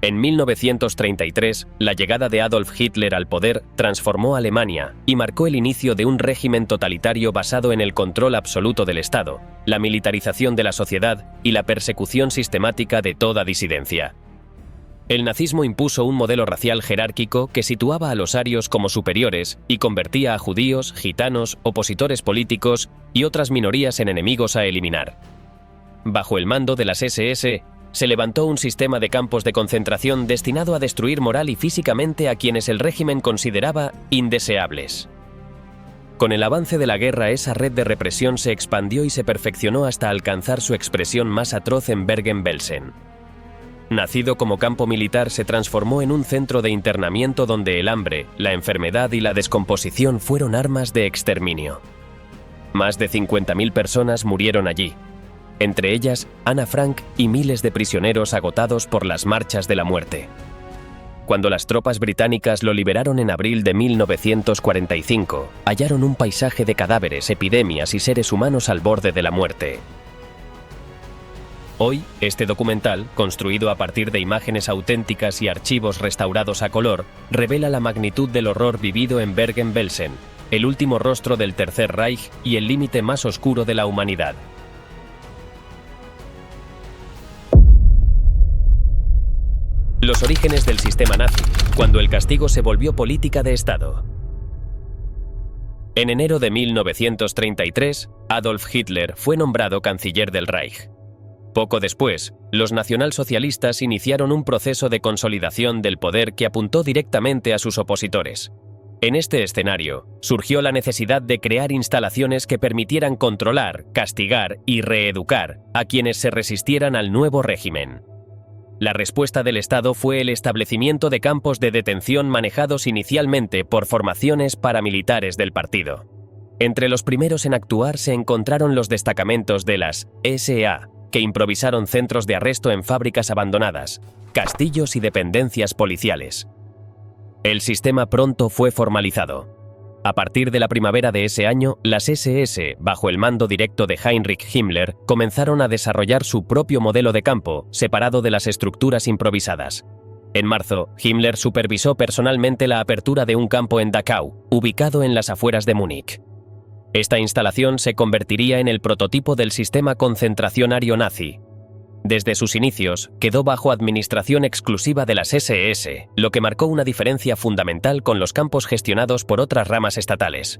En 1933, la llegada de Adolf Hitler al poder transformó Alemania y marcó el inicio de un régimen totalitario basado en el control absoluto del Estado, la militarización de la sociedad y la persecución sistemática de toda disidencia. El nazismo impuso un modelo racial jerárquico que situaba a los arios como superiores y convertía a judíos, gitanos, opositores políticos y otras minorías en enemigos a eliminar. Bajo el mando de las SS, se levantó un sistema de campos de concentración destinado a destruir moral y físicamente a quienes el régimen consideraba indeseables. Con el avance de la guerra, esa red de represión se expandió y se perfeccionó hasta alcanzar su expresión más atroz en Bergen-Belsen. Nacido como campo militar, se transformó en un centro de internamiento donde el hambre, la enfermedad y la descomposición fueron armas de exterminio. Más de 50.000 personas murieron allí. Entre ellas, Anna Frank y miles de prisioneros agotados por las marchas de la muerte. Cuando las tropas británicas lo liberaron en abril de 1945, hallaron un paisaje de cadáveres, epidemias y seres humanos al borde de la muerte. Hoy, este documental, construido a partir de imágenes auténticas y archivos restaurados a color, revela la magnitud del horror vivido en Bergen-Belsen, el último rostro del Tercer Reich y el límite más oscuro de la humanidad. Los orígenes del sistema nazi, cuando el castigo se volvió política de Estado. En enero de 1933, Adolf Hitler fue nombrado canciller del Reich. Poco después, los nacionalsocialistas iniciaron un proceso de consolidación del poder que apuntó directamente a sus opositores. En este escenario, surgió la necesidad de crear instalaciones que permitieran controlar, castigar y reeducar a quienes se resistieran al nuevo régimen. La respuesta del Estado fue el establecimiento de campos de detención manejados inicialmente por formaciones paramilitares del partido. Entre los primeros en actuar se encontraron los destacamentos de las SA, que improvisaron centros de arresto en fábricas abandonadas, castillos y dependencias policiales. El sistema pronto fue formalizado. A partir de la primavera de ese año, las SS, bajo el mando directo de Heinrich Himmler, comenzaron a desarrollar su propio modelo de campo, separado de las estructuras improvisadas. En marzo, Himmler supervisó personalmente la apertura de un campo en Dachau, ubicado en las afueras de Múnich. Esta instalación se convertiría en el prototipo del sistema concentracionario nazi. Desde sus inicios, quedó bajo administración exclusiva de las SS, lo que marcó una diferencia fundamental con los campos gestionados por otras ramas estatales.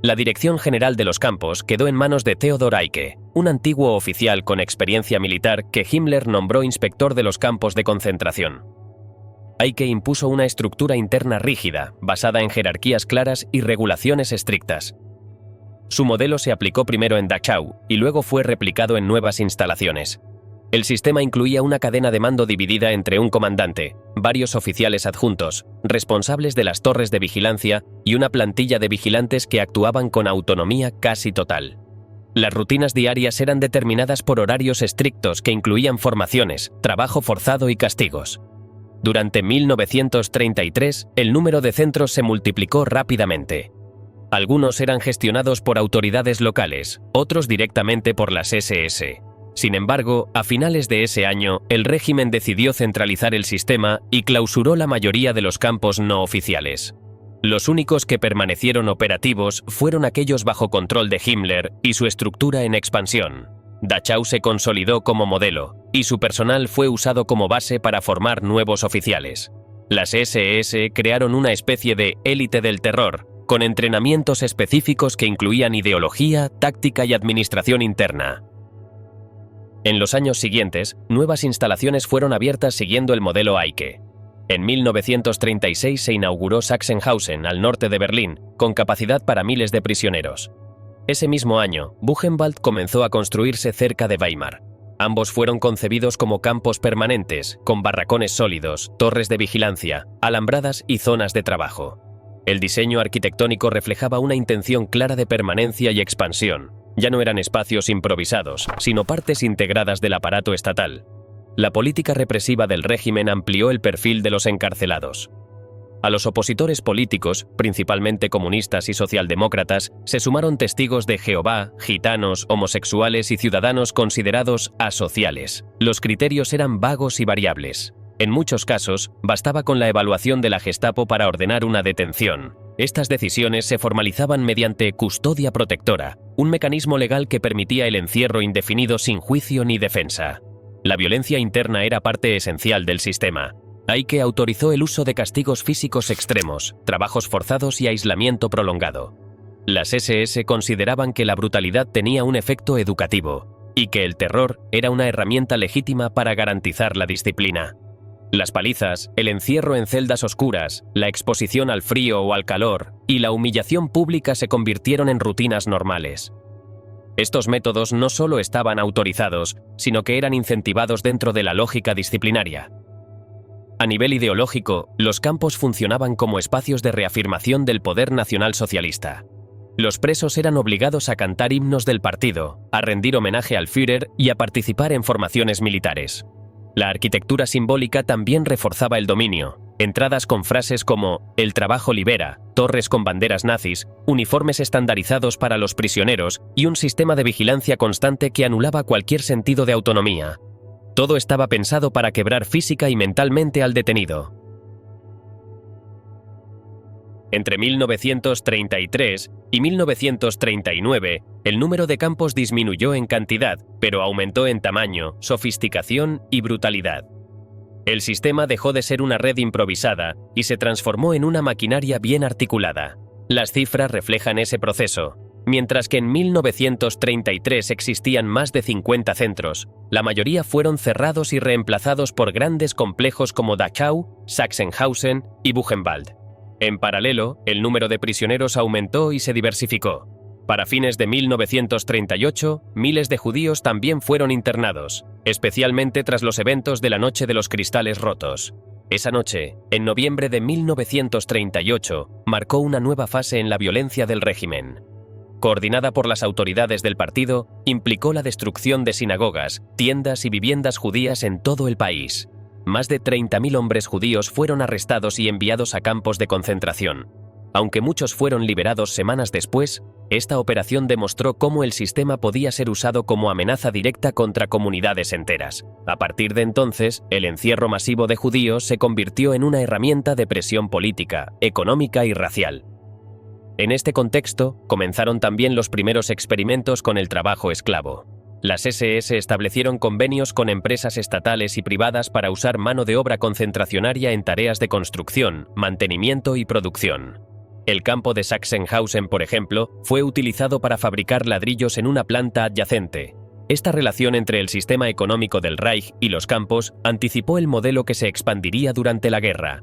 La dirección general de los campos quedó en manos de Theodor Eicke, un antiguo oficial con experiencia militar que Himmler nombró inspector de los campos de concentración. Eicke impuso una estructura interna rígida, basada en jerarquías claras y regulaciones estrictas. Su modelo se aplicó primero en Dachau y luego fue replicado en nuevas instalaciones. El sistema incluía una cadena de mando dividida entre un comandante, varios oficiales adjuntos, responsables de las torres de vigilancia y una plantilla de vigilantes que actuaban con autonomía casi total. Las rutinas diarias eran determinadas por horarios estrictos que incluían formaciones, trabajo forzado y castigos. Durante 1933, el número de centros se multiplicó rápidamente. Algunos eran gestionados por autoridades locales, otros directamente por las SS. Sin embargo, a finales de ese año, el régimen decidió centralizar el sistema y clausuró la mayoría de los campos no oficiales. Los únicos que permanecieron operativos fueron aquellos bajo control de Himmler y su estructura en expansión. Dachau se consolidó como modelo, y su personal fue usado como base para formar nuevos oficiales. Las SS crearon una especie de élite del terror, con entrenamientos específicos que incluían ideología, táctica y administración interna. En los años siguientes, nuevas instalaciones fueron abiertas siguiendo el modelo Eicke. En 1936 se inauguró Sachsenhausen, al norte de Berlín, con capacidad para miles de prisioneros. Ese mismo año, Buchenwald comenzó a construirse cerca de Weimar. Ambos fueron concebidos como campos permanentes, con barracones sólidos, torres de vigilancia, alambradas y zonas de trabajo. El diseño arquitectónico reflejaba una intención clara de permanencia y expansión. Ya no eran espacios improvisados, sino partes integradas del aparato estatal. La política represiva del régimen amplió el perfil de los encarcelados. A los opositores políticos, principalmente comunistas y socialdemócratas, se sumaron testigos de Jehová, gitanos, homosexuales y ciudadanos considerados asociales. Los criterios eran vagos y variables. En muchos casos, bastaba con la evaluación de la Gestapo para ordenar una detención. Estas decisiones se formalizaban mediante custodia protectora, un mecanismo legal que permitía el encierro indefinido sin juicio ni defensa. La violencia interna era parte esencial del sistema. Eicke autorizó el uso de castigos físicos extremos, trabajos forzados y aislamiento prolongado. Las SS consideraban que la brutalidad tenía un efecto educativo y que el terror era una herramienta legítima para garantizar la disciplina. Las palizas, el encierro en celdas oscuras, la exposición al frío o al calor y la humillación pública se convirtieron en rutinas normales. Estos métodos no solo estaban autorizados, sino que eran incentivados dentro de la lógica disciplinaria. A nivel ideológico, los campos funcionaban como espacios de reafirmación del poder nacionalsocialista. Los presos eran obligados a cantar himnos del partido, a rendir homenaje al Führer y a participar en formaciones militares. La arquitectura simbólica también reforzaba el dominio. Entradas con frases como «El trabajo libera», torres con banderas nazis, uniformes estandarizados para los prisioneros y un sistema de vigilancia constante que anulaba cualquier sentido de autonomía. Todo estaba pensado para quebrar física y mentalmente al detenido. Entre 1933 y 1939, el número de campos disminuyó en cantidad, pero aumentó en tamaño, sofisticación y brutalidad. El sistema dejó de ser una red improvisada y se transformó en una maquinaria bien articulada. Las cifras reflejan ese proceso. Mientras que en 1933 existían más de 50 centros, la mayoría fueron cerrados y reemplazados por grandes complejos como Dachau, Sachsenhausen y Buchenwald. En paralelo, el número de prisioneros aumentó y se diversificó. Para fines de 1938, miles de judíos también fueron internados, especialmente tras los eventos de la Noche de los Cristales Rotos. Esa noche, en noviembre de 1938, marcó una nueva fase en la violencia del régimen. Coordinada por las autoridades del partido, implicó la destrucción de sinagogas, tiendas y viviendas judías en todo el país. Más de 30.000 hombres judíos fueron arrestados y enviados a campos de concentración. Aunque muchos fueron liberados semanas después, esta operación demostró cómo el sistema podía ser usado como amenaza directa contra comunidades enteras. A partir de entonces, el encierro masivo de judíos se convirtió en una herramienta de presión política, económica y racial. En este contexto, comenzaron también los primeros experimentos con el trabajo esclavo. Las SS establecieron convenios con empresas estatales y privadas para usar mano de obra concentracionaria en tareas de construcción, mantenimiento y producción. El campo de Sachsenhausen, por ejemplo, fue utilizado para fabricar ladrillos en una planta adyacente. Esta relación entre el sistema económico del Reich y los campos anticipó el modelo que se expandiría durante la guerra.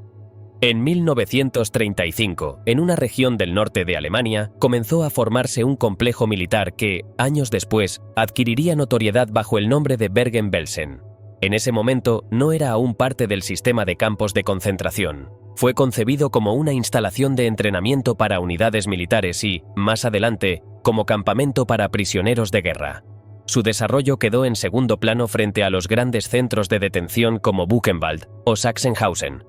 En 1935, en una región del norte de Alemania, comenzó a formarse un complejo militar que, años después, adquiriría notoriedad bajo el nombre de Bergen-Belsen. En ese momento no era aún parte del sistema de campos de concentración. Fue concebido como una instalación de entrenamiento para unidades militares y, más adelante, como campamento para prisioneros de guerra. Su desarrollo quedó en segundo plano frente a los grandes centros de detención como Buchenwald o Sachsenhausen.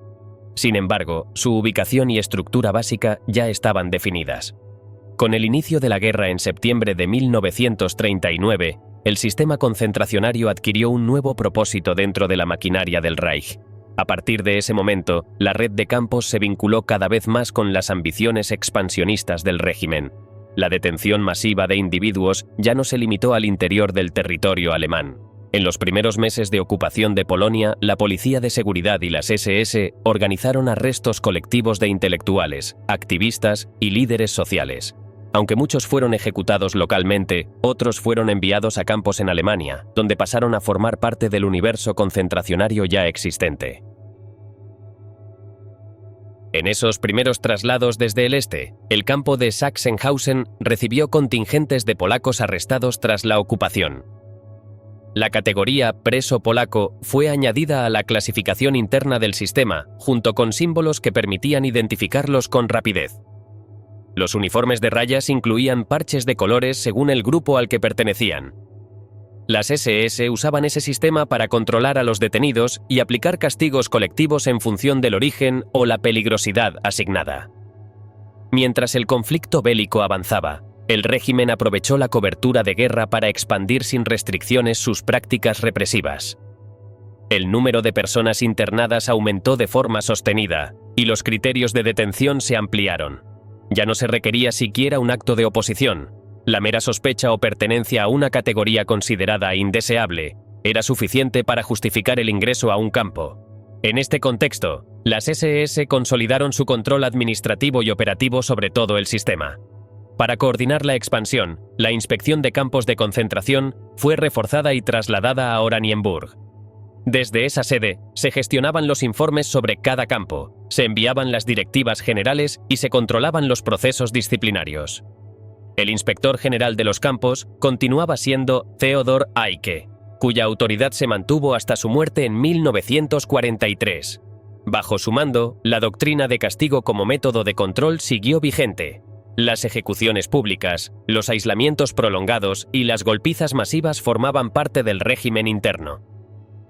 Sin embargo, su ubicación y estructura básica ya estaban definidas. Con el inicio de la guerra en septiembre de 1939, el sistema concentracionario adquirió un nuevo propósito dentro de la maquinaria del Reich. A partir de ese momento, la red de campos se vinculó cada vez más con las ambiciones expansionistas del régimen. La detención masiva de individuos ya no se limitó al interior del territorio alemán. En los primeros meses de ocupación de Polonia, la Policía de Seguridad y las SS organizaron arrestos colectivos de intelectuales, activistas y líderes sociales. Aunque muchos fueron ejecutados localmente, otros fueron enviados a campos en Alemania, donde pasaron a formar parte del universo concentracionario ya existente. En esos primeros traslados desde el este, el campo de Sachsenhausen recibió contingentes de polacos arrestados tras la ocupación. La categoría preso polaco fue añadida a la clasificación interna del sistema, junto con símbolos que permitían identificarlos con rapidez. Los uniformes de rayas incluían parches de colores según el grupo al que pertenecían. Las SS usaban ese sistema para controlar a los detenidos y aplicar castigos colectivos en función del origen o la peligrosidad asignada. Mientras el conflicto bélico avanzaba, el régimen aprovechó la cobertura de guerra para expandir sin restricciones sus prácticas represivas. El número de personas internadas aumentó de forma sostenida, y los criterios de detención se ampliaron. Ya no se requería siquiera un acto de oposición. La mera sospecha o pertenencia a una categoría considerada indeseable era suficiente para justificar el ingreso a un campo. En este contexto, las SS consolidaron su control administrativo y operativo sobre todo el sistema. Para coordinar la expansión, la inspección de campos de concentración fue reforzada y trasladada a Oranienburg. Desde esa sede, se gestionaban los informes sobre cada campo, se enviaban las directivas generales y se controlaban los procesos disciplinarios. El inspector general de los campos continuaba siendo Theodor Eicke, cuya autoridad se mantuvo hasta su muerte en 1943. Bajo su mando, la doctrina de castigo como método de control siguió vigente. Las ejecuciones públicas, los aislamientos prolongados y las golpizas masivas formaban parte del régimen interno.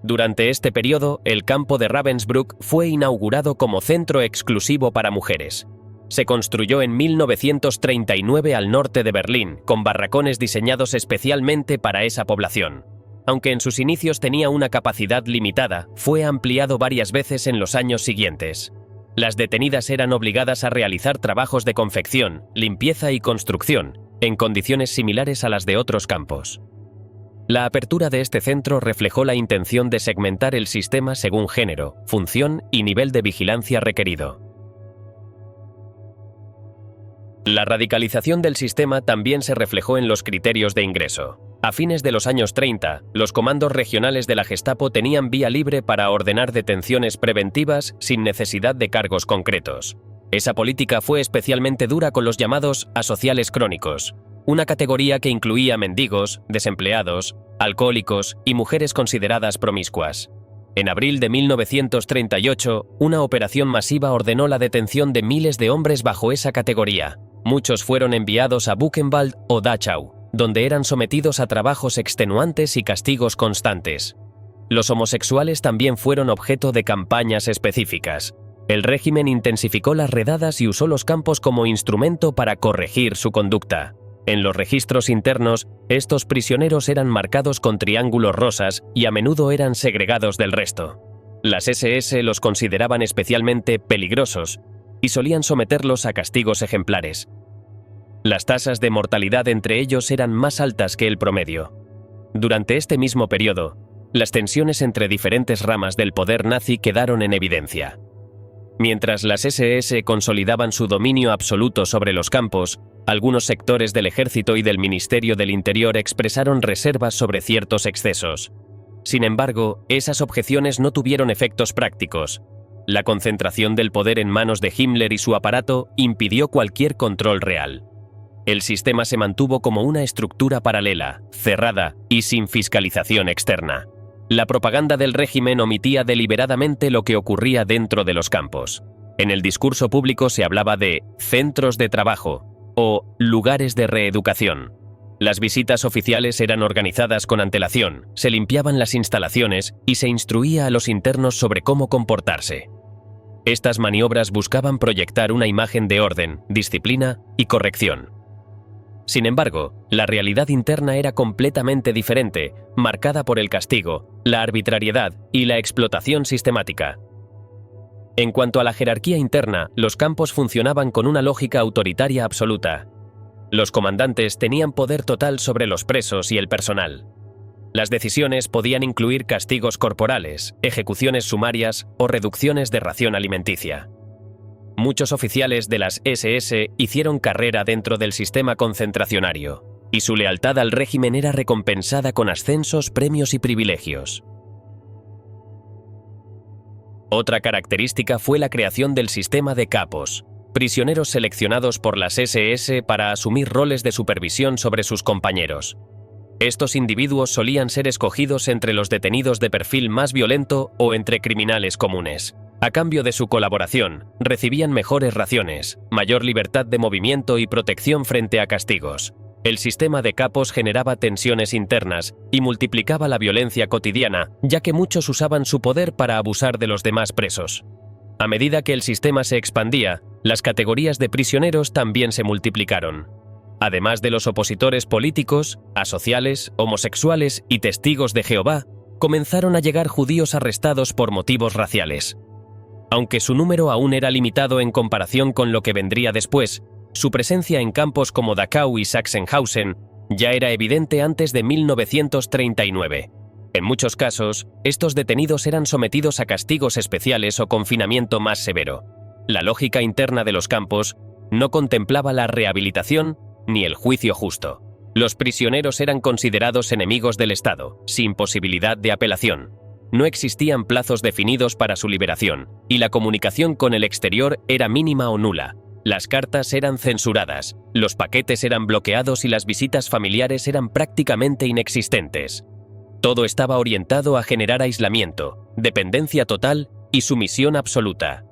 Durante este periodo, el campo de Ravensbrück fue inaugurado como centro exclusivo para mujeres. Se construyó en 1939 al norte de Berlín, con barracones diseñados especialmente para esa población. Aunque en sus inicios tenía una capacidad limitada, fue ampliado varias veces en los años siguientes. Las detenidas eran obligadas a realizar trabajos de confección, limpieza y construcción, en condiciones similares a las de otros campos. La apertura de este centro reflejó la intención de segmentar el sistema según género, función y nivel de vigilancia requerido. La radicalización del sistema también se reflejó en los criterios de ingreso. A fines de los años 30, los comandos regionales de la Gestapo tenían vía libre para ordenar detenciones preventivas sin necesidad de cargos concretos. Esa política fue especialmente dura con los llamados asociales crónicos, una categoría que incluía mendigos, desempleados, alcohólicos y mujeres consideradas promiscuas. En abril de 1938, una operación masiva ordenó la detención de miles de hombres bajo esa categoría. Muchos fueron enviados a Buchenwald o Dachau, donde eran sometidos a trabajos extenuantes y castigos constantes. Los homosexuales también fueron objeto de campañas específicas. El régimen intensificó las redadas y usó los campos como instrumento para corregir su conducta. En los registros internos, estos prisioneros eran marcados con triángulos rosas y a menudo eran segregados del resto. Las SS los consideraban especialmente peligrosos y solían someterlos a castigos ejemplares. Las tasas de mortalidad entre ellos eran más altas que el promedio. Durante este mismo periodo, las tensiones entre diferentes ramas del poder nazi quedaron en evidencia. Mientras las SS consolidaban su dominio absoluto sobre los campos, algunos sectores del ejército y del Ministerio del Interior expresaron reservas sobre ciertos excesos. Sin embargo, esas objeciones no tuvieron efectos prácticos. La concentración del poder en manos de Himmler y su aparato impidió cualquier control real. El sistema se mantuvo como una estructura paralela, cerrada y sin fiscalización externa. La propaganda del régimen omitía deliberadamente lo que ocurría dentro de los campos. En el discurso público se hablaba de centros de trabajo o lugares de reeducación. Las visitas oficiales eran organizadas con antelación, se limpiaban las instalaciones y se instruía a los internos sobre cómo comportarse. Estas maniobras buscaban proyectar una imagen de orden, disciplina y corrección. Sin embargo, la realidad interna era completamente diferente, marcada por el castigo, la arbitrariedad y la explotación sistemática. En cuanto a la jerarquía interna, los campos funcionaban con una lógica autoritaria absoluta. Los comandantes tenían poder total sobre los presos y el personal. Las decisiones podían incluir castigos corporales, ejecuciones sumarias o reducciones de ración alimenticia. Muchos oficiales de las SS hicieron carrera dentro del sistema concentracionario, y su lealtad al régimen era recompensada con ascensos, premios y privilegios. Otra característica fue la creación del sistema de capos, prisioneros seleccionados por las SS para asumir roles de supervisión sobre sus compañeros. Estos individuos solían ser escogidos entre los detenidos de perfil más violento o entre criminales comunes. A cambio de su colaboración, recibían mejores raciones, mayor libertad de movimiento y protección frente a castigos. El sistema de capos generaba tensiones internas y multiplicaba la violencia cotidiana, ya que muchos usaban su poder para abusar de los demás presos. A medida que el sistema se expandía, las categorías de prisioneros también se multiplicaron. Además de los opositores políticos, asociales, homosexuales y testigos de Jehová, comenzaron a llegar judíos arrestados por motivos raciales. Aunque su número aún era limitado en comparación con lo que vendría después, su presencia en campos como Dachau y Sachsenhausen ya era evidente antes de 1939. En muchos casos, estos detenidos eran sometidos a castigos especiales o confinamiento más severo. La lógica interna de los campos no contemplaba la rehabilitación ni el juicio justo. Los prisioneros eran considerados enemigos del Estado, sin posibilidad de apelación. No existían plazos definidos para su liberación, y la comunicación con el exterior era mínima o nula. Las cartas eran censuradas, los paquetes eran bloqueados y las visitas familiares eran prácticamente inexistentes. Todo estaba orientado a generar aislamiento, dependencia total y sumisión absoluta.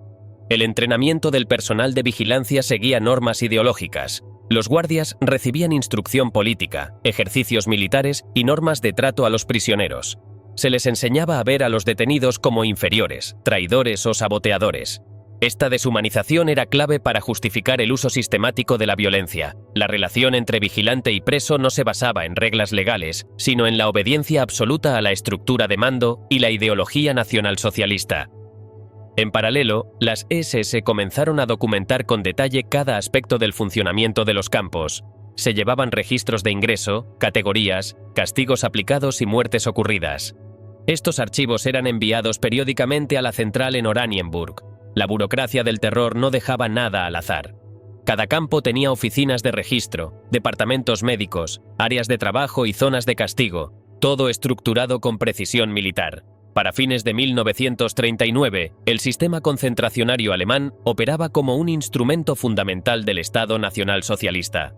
El entrenamiento del personal de vigilancia seguía normas ideológicas. Los guardias recibían instrucción política, ejercicios militares y normas de trato a los prisioneros. Se les enseñaba a ver a los detenidos como inferiores, traidores o saboteadores. Esta deshumanización era clave para justificar el uso sistemático de la violencia. La relación entre vigilante y preso no se basaba en reglas legales, sino en la obediencia absoluta a la estructura de mando y la ideología nacionalsocialista. En paralelo, las SS comenzaron a documentar con detalle cada aspecto del funcionamiento de los campos. Se llevaban registros de ingreso, categorías, castigos aplicados y muertes ocurridas. Estos archivos eran enviados periódicamente a la central en Oranienburg. La burocracia del terror no dejaba nada al azar. Cada campo tenía oficinas de registro, departamentos médicos, áreas de trabajo y zonas de castigo, todo estructurado con precisión militar. Para fines de 1939, el sistema concentracionario alemán operaba como un instrumento fundamental del Estado nacionalsocialista.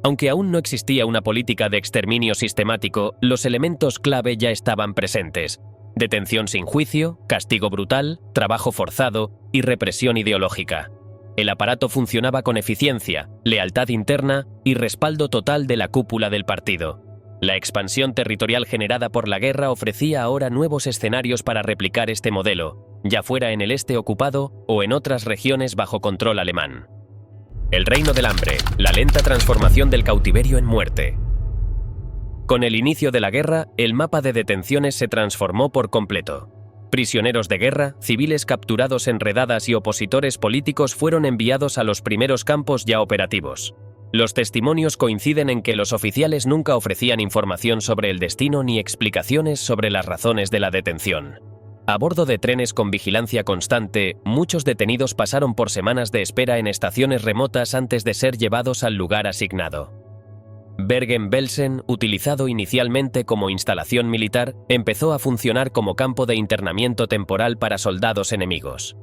Aunque aún no existía una política de exterminio sistemático, los elementos clave ya estaban presentes: detención sin juicio, castigo brutal, trabajo forzado y represión ideológica. El aparato funcionaba con eficiencia, lealtad interna y respaldo total de la cúpula del partido. La expansión territorial generada por la guerra ofrecía ahora nuevos escenarios para replicar este modelo, ya fuera en el este ocupado o en otras regiones bajo control alemán. El reino del hambre, la lenta transformación del cautiverio en muerte. Con el inicio de la guerra, el mapa de detenciones se transformó por completo. Prisioneros de guerra, civiles capturados en redadas y opositores políticos fueron enviados a los primeros campos ya operativos. Los testimonios coinciden en que los oficiales nunca ofrecían información sobre el destino ni explicaciones sobre las razones de la detención. A bordo de trenes con vigilancia constante, muchos detenidos pasaron por semanas de espera en estaciones remotas antes de ser llevados al lugar asignado. Bergen-Belsen, utilizado inicialmente como instalación militar, empezó a funcionar como campo de internamiento temporal para soldados enemigos.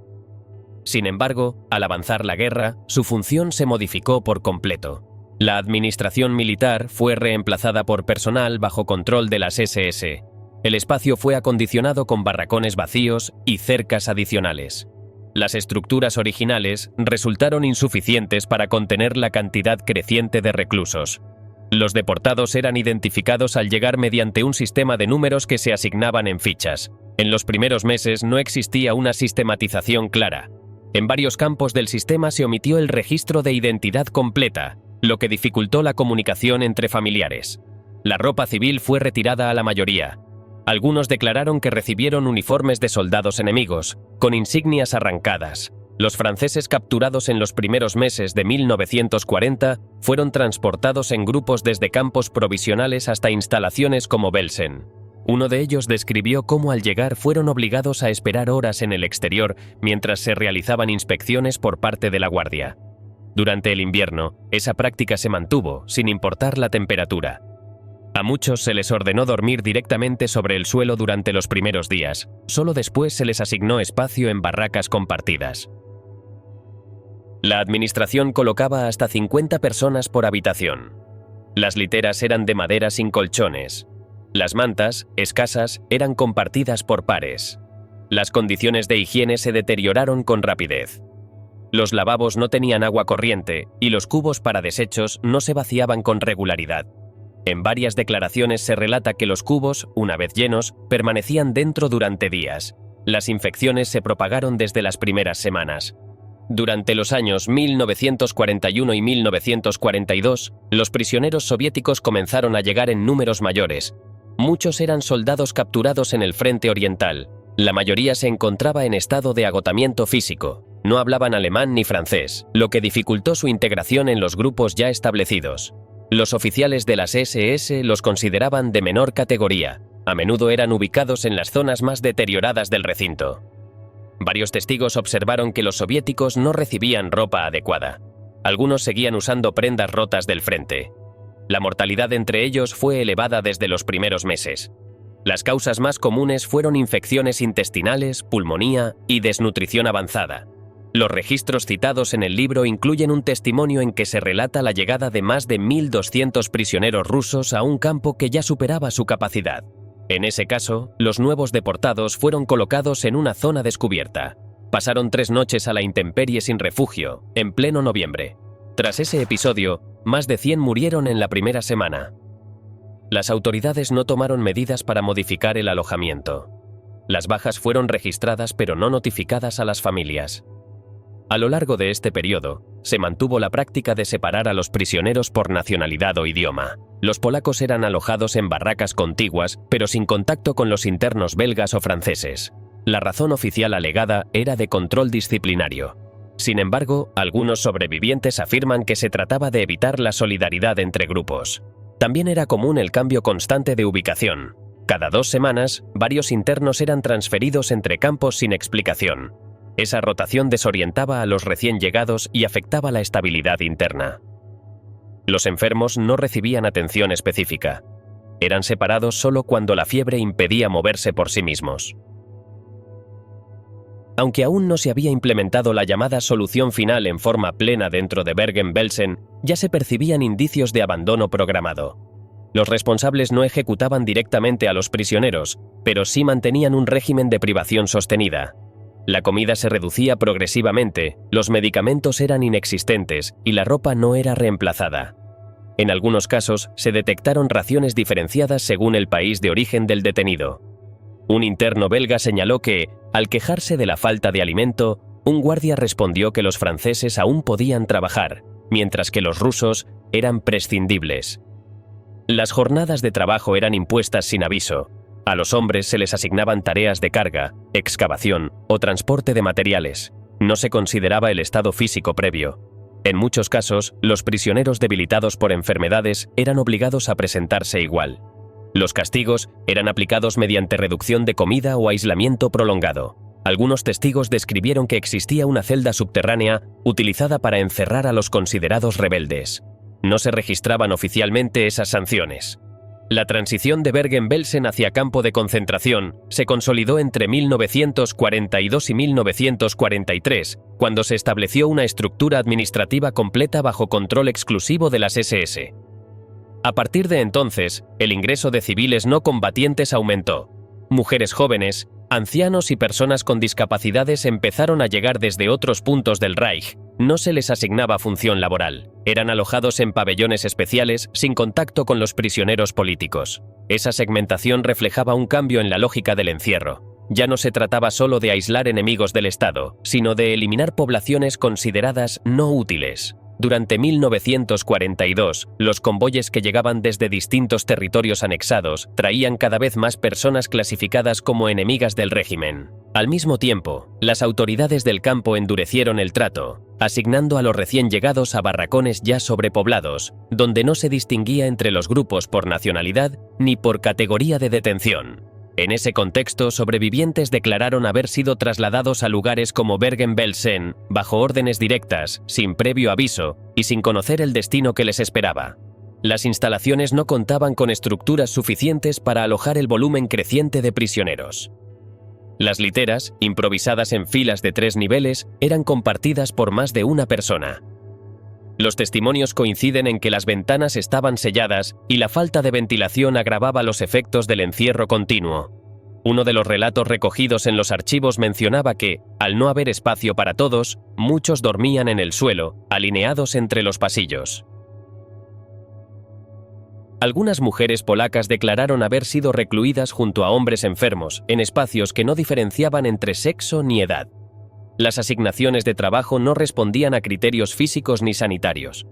Sin embargo, al avanzar la guerra, su función se modificó por completo. La administración militar fue reemplazada por personal bajo control de las SS. El espacio fue acondicionado con barracones vacíos y cercas adicionales. Las estructuras originales resultaron insuficientes para contener la cantidad creciente de reclusos. Los deportados eran identificados al llegar mediante un sistema de números que se asignaban en fichas. En los primeros meses no existía una sistematización clara. En varios campos del sistema se omitió el registro de identidad completa, lo que dificultó la comunicación entre familiares. La ropa civil fue retirada a la mayoría. Algunos declararon que recibieron uniformes de soldados enemigos, con insignias arrancadas. Los franceses capturados en los primeros meses de 1940 fueron transportados en grupos desde campos provisionales hasta instalaciones como Belsen. Uno de ellos describió cómo al llegar fueron obligados a esperar horas en el exterior mientras se realizaban inspecciones por parte de la guardia. Durante el invierno, esa práctica se mantuvo, sin importar la temperatura. A muchos se les ordenó dormir directamente sobre el suelo durante los primeros días. Solo después se les asignó espacio en barracas compartidas. La administración colocaba hasta 50 personas por habitación. Las literas eran de madera sin colchones. Las mantas, escasas, eran compartidas por pares. Las condiciones de higiene se deterioraron con rapidez. Los lavabos no tenían agua corriente y los cubos para desechos no se vaciaban con regularidad. En varias declaraciones se relata que los cubos, una vez llenos, permanecían dentro durante días. Las infecciones se propagaron desde las primeras semanas. Durante los años 1941 y 1942, los prisioneros soviéticos comenzaron a llegar en números mayores. Muchos eran soldados capturados en el frente oriental. La mayoría se encontraba en estado de agotamiento físico. No hablaban alemán ni francés, lo que dificultó su integración en los grupos ya establecidos. Los oficiales de las SS los consideraban de menor categoría. A menudo eran ubicados en las zonas más deterioradas del recinto. Varios testigos observaron que los soviéticos no recibían ropa adecuada. Algunos seguían usando prendas rotas del frente. La mortalidad entre ellos fue elevada desde los primeros meses. Las causas más comunes fueron infecciones intestinales, pulmonía y desnutrición avanzada. Los registros citados en el libro incluyen un testimonio en que se relata la llegada de más de 1.200 prisioneros rusos a un campo que ya superaba su capacidad. En ese caso, los nuevos deportados fueron colocados en una zona descubierta. Pasaron 3 noches a la intemperie sin refugio, en pleno noviembre. Tras ese episodio, más de 100 murieron en la primera semana. Las autoridades no tomaron medidas para modificar el alojamiento. Las bajas fueron registradas pero no notificadas a las familias. A lo largo de este periodo, se mantuvo la práctica de separar a los prisioneros por nacionalidad o idioma. Los polacos eran alojados en barracas contiguas, pero sin contacto con los internos belgas o franceses. La razón oficial alegada era de control disciplinario. Sin embargo, algunos sobrevivientes afirman que se trataba de evitar la solidaridad entre grupos. También era común el cambio constante de ubicación. Cada 2 semanas, varios internos eran transferidos entre campos sin explicación. Esa rotación desorientaba a los recién llegados y afectaba la estabilidad interna. Los enfermos no recibían atención específica. Eran separados solo cuando la fiebre impedía moverse por sí mismos. Aunque aún no se había implementado la llamada solución final en forma plena dentro de Bergen-Belsen, ya se percibían indicios de abandono programado. Los responsables no ejecutaban directamente a los prisioneros, pero sí mantenían un régimen de privación sostenida. La comida se reducía progresivamente, los medicamentos eran inexistentes y la ropa no era reemplazada. En algunos casos, se detectaron raciones diferenciadas según el país de origen del detenido. Un interno belga señaló que, al quejarse de la falta de alimento, un guardia respondió que los franceses aún podían trabajar, mientras que los rusos eran prescindibles. Las jornadas de trabajo eran impuestas sin aviso. A los hombres se les asignaban tareas de carga, excavación o transporte de materiales. No se consideraba el estado físico previo. En muchos casos, los prisioneros debilitados por enfermedades eran obligados a presentarse igual. Los castigos eran aplicados mediante reducción de comida o aislamiento prolongado. Algunos testigos describieron que existía una celda subterránea utilizada para encerrar a los considerados rebeldes. No se registraban oficialmente esas sanciones. La transición de Bergen-Belsen hacia campo de concentración se consolidó entre 1942 y 1943, cuando se estableció una estructura administrativa completa bajo control exclusivo de las SS. A partir de entonces, el ingreso de civiles no combatientes aumentó. Mujeres jóvenes, ancianos y personas con discapacidades empezaron a llegar desde otros puntos del Reich. No se les asignaba función laboral. Eran alojados en pabellones especiales sin contacto con los prisioneros políticos. Esa segmentación reflejaba un cambio en la lógica del encierro. Ya no se trataba solo de aislar enemigos del Estado, sino de eliminar poblaciones consideradas no útiles. Durante 1942, los convoyes que llegaban desde distintos territorios anexados traían cada vez más personas clasificadas como enemigas del régimen. Al mismo tiempo, las autoridades del campo endurecieron el trato, asignando a los recién llegados a barracones ya sobrepoblados, donde no se distinguía entre los grupos por nacionalidad ni por categoría de detención. En ese contexto, sobrevivientes declararon haber sido trasladados a lugares como Bergen-Belsen, bajo órdenes directas, sin previo aviso y sin conocer el destino que les esperaba. Las instalaciones no contaban con estructuras suficientes para alojar el volumen creciente de prisioneros. Las literas, improvisadas en filas de 3 niveles, eran compartidas por más de una persona. Los testimonios coinciden en que las ventanas estaban selladas y la falta de ventilación agravaba los efectos del encierro continuo. Uno de los relatos recogidos en los archivos mencionaba que, al no haber espacio para todos, muchos dormían en el suelo, alineados entre los pasillos. Algunas mujeres polacas declararon haber sido recluidas junto a hombres enfermos, en espacios que no diferenciaban entre sexo ni edad. Las asignaciones de trabajo no respondían a criterios físicos ni sanitarios.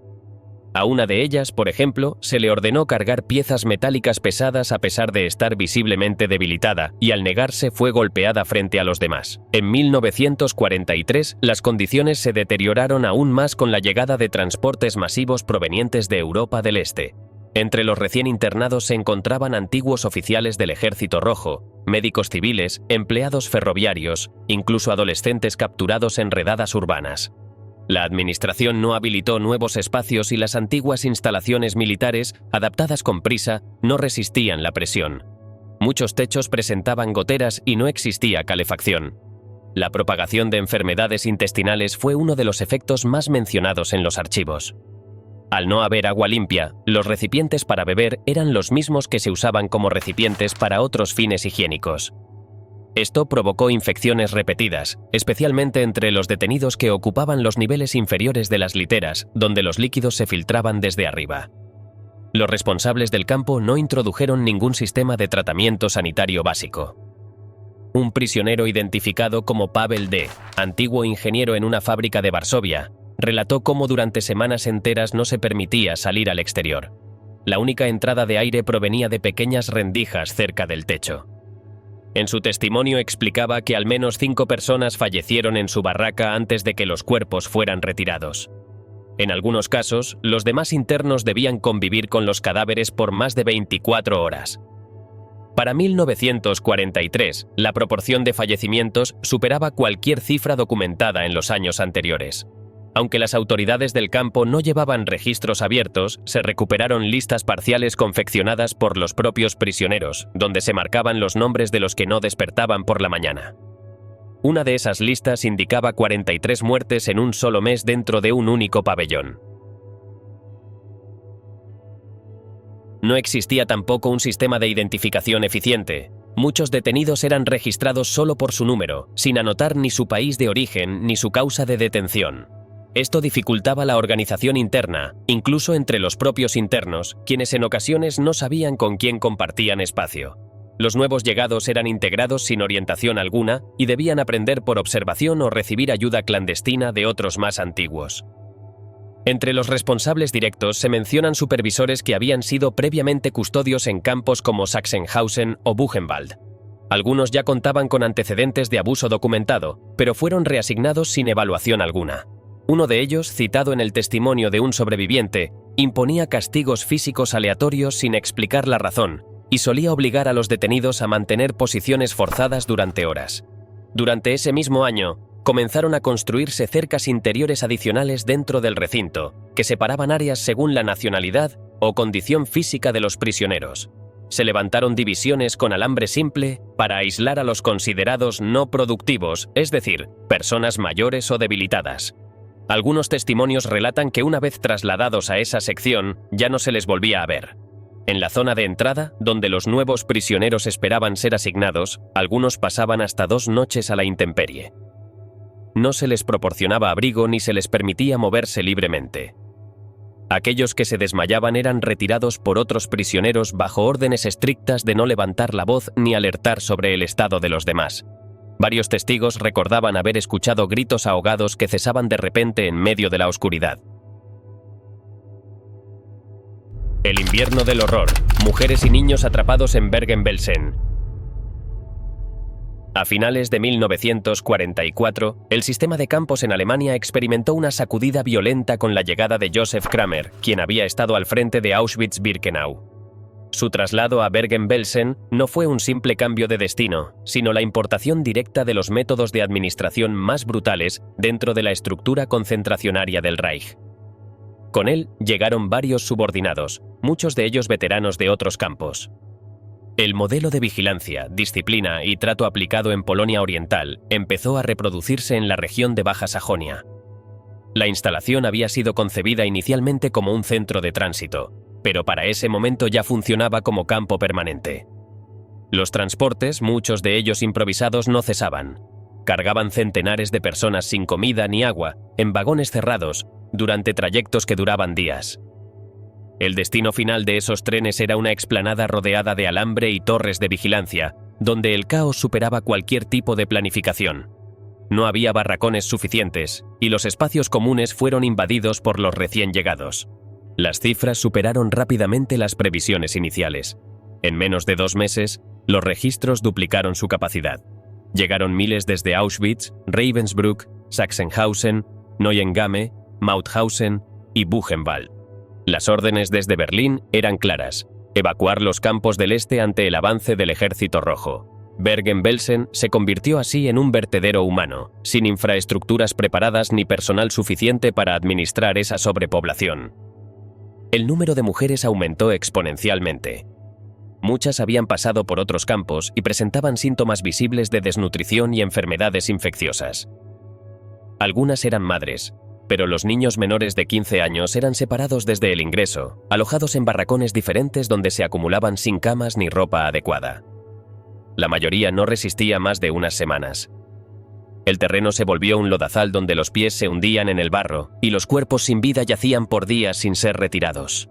A una de ellas, por ejemplo, se le ordenó cargar piezas metálicas pesadas a pesar de estar visiblemente debilitada, y al negarse fue golpeada frente a los demás. En 1943, las condiciones se deterioraron aún más con la llegada de transportes masivos provenientes de Europa del Este. Entre los recién internados se encontraban antiguos oficiales del Ejército Rojo, médicos civiles, empleados ferroviarios, incluso adolescentes capturados en redadas urbanas. La administración no habilitó nuevos espacios y las antiguas instalaciones militares, adaptadas con prisa, no resistían la presión. Muchos techos presentaban goteras y no existía calefacción. La propagación de enfermedades intestinales fue uno de los efectos más mencionados en los archivos. Al no haber agua limpia, los recipientes para beber eran los mismos que se usaban como recipientes para otros fines higiénicos. Esto provocó infecciones repetidas, especialmente entre los detenidos que ocupaban los niveles inferiores de las literas, donde los líquidos se filtraban desde arriba. Los responsables del campo no introdujeron ningún sistema de tratamiento sanitario básico. Un prisionero identificado como Pavel D., antiguo ingeniero en una fábrica de Varsovia, relató cómo durante semanas enteras no se permitía salir al exterior. La única entrada de aire provenía de pequeñas rendijas cerca del techo. En su testimonio explicaba que al menos 5 personas fallecieron en su barraca antes de que los cuerpos fueran retirados. En algunos casos, los demás internos debían convivir con los cadáveres por más de 24 horas. Para 1943, la proporción de fallecimientos superaba cualquier cifra documentada en los años anteriores. Aunque las autoridades del campo no llevaban registros abiertos, se recuperaron listas parciales confeccionadas por los propios prisioneros, donde se marcaban los nombres de los que no despertaban por la mañana. Una de esas listas indicaba 43 muertes en un solo mes dentro de un único pabellón. No existía tampoco un sistema de identificación eficiente. Muchos detenidos eran registrados solo por su número, sin anotar ni su país de origen ni su causa de detención. Esto dificultaba la organización interna, incluso entre los propios internos, quienes en ocasiones no sabían con quién compartían espacio. Los nuevos llegados eran integrados sin orientación alguna y debían aprender por observación o recibir ayuda clandestina de otros más antiguos. Entre los responsables directos se mencionan supervisores que habían sido previamente custodios en campos como Sachsenhausen o Buchenwald. Algunos ya contaban con antecedentes de abuso documentado, pero fueron reasignados sin evaluación alguna. Uno de ellos, citado en el testimonio de un sobreviviente, imponía castigos físicos aleatorios sin explicar la razón y solía obligar a los detenidos a mantener posiciones forzadas durante horas. Durante ese mismo año, comenzaron a construirse cercas interiores adicionales dentro del recinto, que separaban áreas según la nacionalidad o condición física de los prisioneros. Se levantaron divisiones con alambre simple para aislar a los considerados no productivos, es decir, personas mayores o debilitadas. Algunos testimonios relatan que una vez trasladados a esa sección, ya no se les volvía a ver. En la zona de entrada, donde los nuevos prisioneros esperaban ser asignados, algunos pasaban hasta 2 noches a la intemperie. No se les proporcionaba abrigo ni se les permitía moverse libremente. Aquellos que se desmayaban eran retirados por otros prisioneros bajo órdenes estrictas de no levantar la voz ni alertar sobre el estado de los demás. Varios testigos recordaban haber escuchado gritos ahogados que cesaban de repente en medio de la oscuridad. El invierno del horror. Mujeres y niños atrapados en Bergen-Belsen. A finales de 1944, el sistema de campos en Alemania experimentó una sacudida violenta con la llegada de Josef Kramer, quien había estado al frente de Auschwitz-Birkenau. Su traslado a Bergen-Belsen no fue un simple cambio de destino, sino la importación directa de los métodos de administración más brutales dentro de la estructura concentracionaria del Reich. Con él llegaron varios subordinados, muchos de ellos veteranos de otros campos. El modelo de vigilancia, disciplina y trato aplicado en Polonia Oriental empezó a reproducirse en la región de Baja Sajonia. La instalación había sido concebida inicialmente como un centro de tránsito, pero para ese momento ya funcionaba como campo permanente. Los transportes, muchos de ellos improvisados, no cesaban. Cargaban centenares de personas sin comida ni agua, en vagones cerrados, durante trayectos que duraban días. El destino final de esos trenes era una explanada rodeada de alambre y torres de vigilancia, donde el caos superaba cualquier tipo de planificación. No había barracones suficientes, y los espacios comunes fueron invadidos por los recién llegados. Las cifras superaron rápidamente las previsiones iniciales. En menos de 2 meses, los registros duplicaron su capacidad. Llegaron miles desde Auschwitz, Ravensbrück, Sachsenhausen, Neuengamme, Mauthausen y Buchenwald. Las órdenes desde Berlín eran claras: evacuar los campos del este ante el avance del Ejército Rojo. Bergen-Belsen se convirtió así en un vertedero humano, sin infraestructuras preparadas ni personal suficiente para administrar esa sobrepoblación. El número de mujeres aumentó exponencialmente. Muchas habían pasado por otros campos y presentaban síntomas visibles de desnutrición y enfermedades infecciosas. Algunas eran madres, pero los niños menores de 15 años eran separados desde el ingreso, alojados en barracones diferentes donde se acumulaban sin camas ni ropa adecuada. La mayoría no resistía más de unas semanas. El terreno se volvió un lodazal donde los pies se hundían en el barro y los cuerpos sin vida yacían por días sin ser retirados.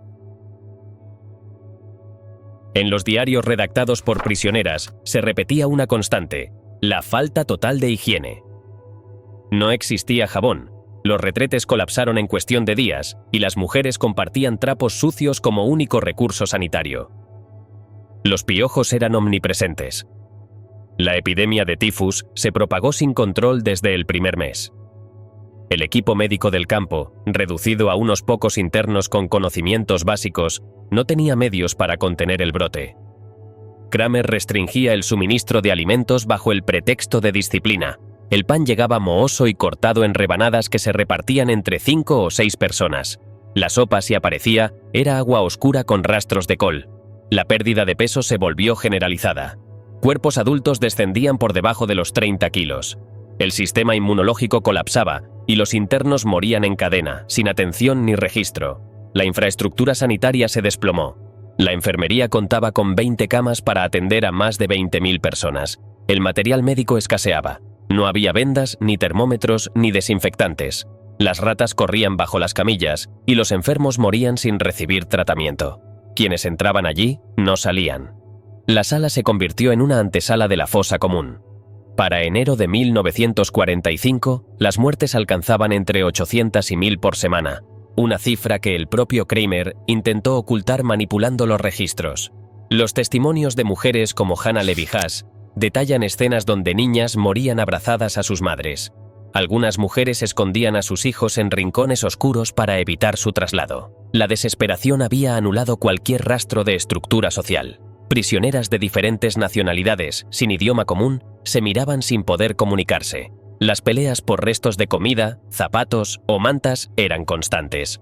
En los diarios redactados por prisioneras se repetía una constante: la falta total de higiene. No existía jabón, los retretes colapsaron en cuestión de días y las mujeres compartían trapos sucios como único recurso sanitario. Los piojos eran omnipresentes. La epidemia de tifus se propagó sin control desde el primer mes. El equipo médico del campo, reducido a unos pocos internos con conocimientos básicos, no tenía medios para contener el brote. Kramer restringía el suministro de alimentos bajo el pretexto de disciplina. El pan llegaba mohoso y cortado en rebanadas que se repartían entre 5 o 6 personas. La sopa, si aparecía, era agua oscura con rastros de col. La pérdida de peso se volvió generalizada. Cuerpos adultos descendían por debajo de los 30 kilos. El sistema inmunológico colapsaba y los internos morían en cadena, sin atención ni registro. La infraestructura sanitaria se desplomó. La enfermería contaba con 20 camas para atender a más de 20.000 personas. El material médico escaseaba. No había vendas, ni termómetros, ni desinfectantes. Las ratas corrían bajo las camillas y los enfermos morían sin recibir tratamiento. Quienes entraban allí no salían. La sala se convirtió en una antesala de la fosa común. Para enero de 1945, las muertes alcanzaban entre 800 y 1000 por semana, una cifra que el propio Kramer intentó ocultar manipulando los registros. Los testimonios de mujeres como Hannah Levy-Haas detallan escenas donde niñas morían abrazadas a sus madres. Algunas mujeres escondían a sus hijos en rincones oscuros para evitar su traslado. La desesperación había anulado cualquier rastro de estructura social. Prisioneras de diferentes nacionalidades, sin idioma común, se miraban sin poder comunicarse. Las peleas por restos de comida, zapatos o mantas eran constantes.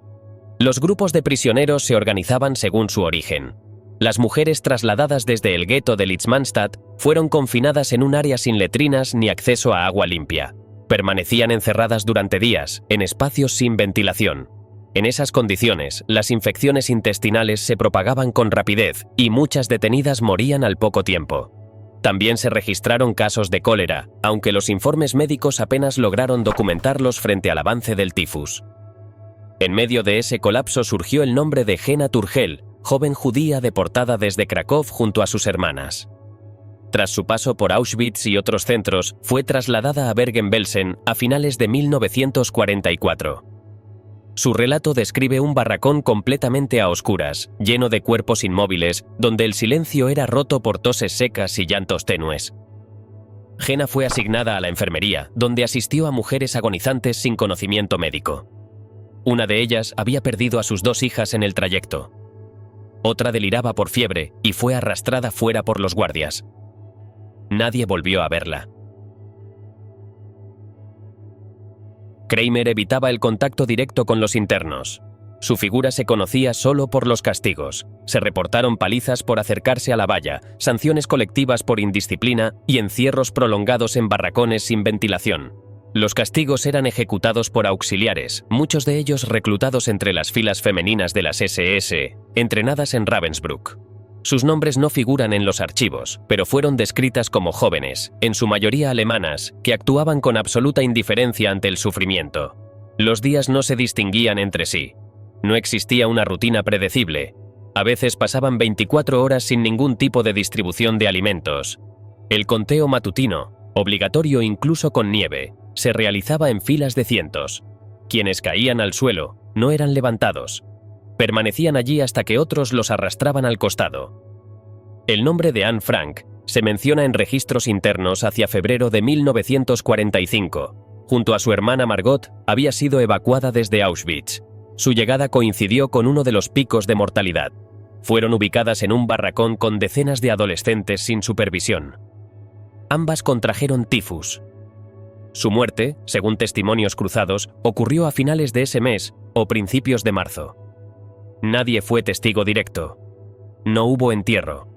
Los grupos de prisioneros se organizaban según su origen. Las mujeres trasladadas desde el gueto de Litzmannstadt fueron confinadas en un área sin letrinas ni acceso a agua limpia. Permanecían encerradas durante días, en espacios sin ventilación. En esas condiciones, las infecciones intestinales se propagaban con rapidez y muchas detenidas morían al poco tiempo. También se registraron casos de cólera, aunque los informes médicos apenas lograron documentarlos frente al avance del tifus. En medio de ese colapso surgió el nombre de Hena Turgel, joven judía deportada desde Cracov junto a sus hermanas. Tras su paso por Auschwitz y otros centros, fue trasladada a Bergen-Belsen a finales de 1944. Su relato describe un barracón completamente a oscuras, lleno de cuerpos inmóviles, donde el silencio era roto por toses secas y llantos tenues. Hena fue asignada a la enfermería, donde asistió a mujeres agonizantes sin conocimiento médico. Una de ellas había perdido a sus 2 hijas en el trayecto. Otra deliraba por fiebre y fue arrastrada fuera por los guardias. Nadie volvió a verla. Kramer evitaba el contacto directo con los internos. Su figura se conocía solo por los castigos. Se reportaron palizas por acercarse a la valla, sanciones colectivas por indisciplina y encierros prolongados en barracones sin ventilación. Los castigos eran ejecutados por auxiliares, muchos de ellos reclutados entre las filas femeninas de las SS, entrenadas en Ravensbrück. Sus nombres no figuran en los archivos, pero fueron descritas como jóvenes, en su mayoría alemanas, que actuaban con absoluta indiferencia ante el sufrimiento. Los días no se distinguían entre sí. No existía una rutina predecible. A veces pasaban 24 horas sin ningún tipo de distribución de alimentos. El conteo matutino, obligatorio incluso con nieve, se realizaba en filas de cientos. Quienes caían al suelo no eran levantados. Permanecían allí hasta que otros los arrastraban al costado. El nombre de Anne Frank se menciona en registros internos hacia febrero de 1945. Junto a su hermana Margot, había sido evacuada desde Auschwitz. Su llegada coincidió con uno de los picos de mortalidad. Fueron ubicadas en un barracón con decenas de adolescentes sin supervisión. Ambas contrajeron tifus. Su muerte, según testimonios cruzados, ocurrió a finales de ese mes o principios de marzo. Nadie fue testigo directo. No hubo entierro.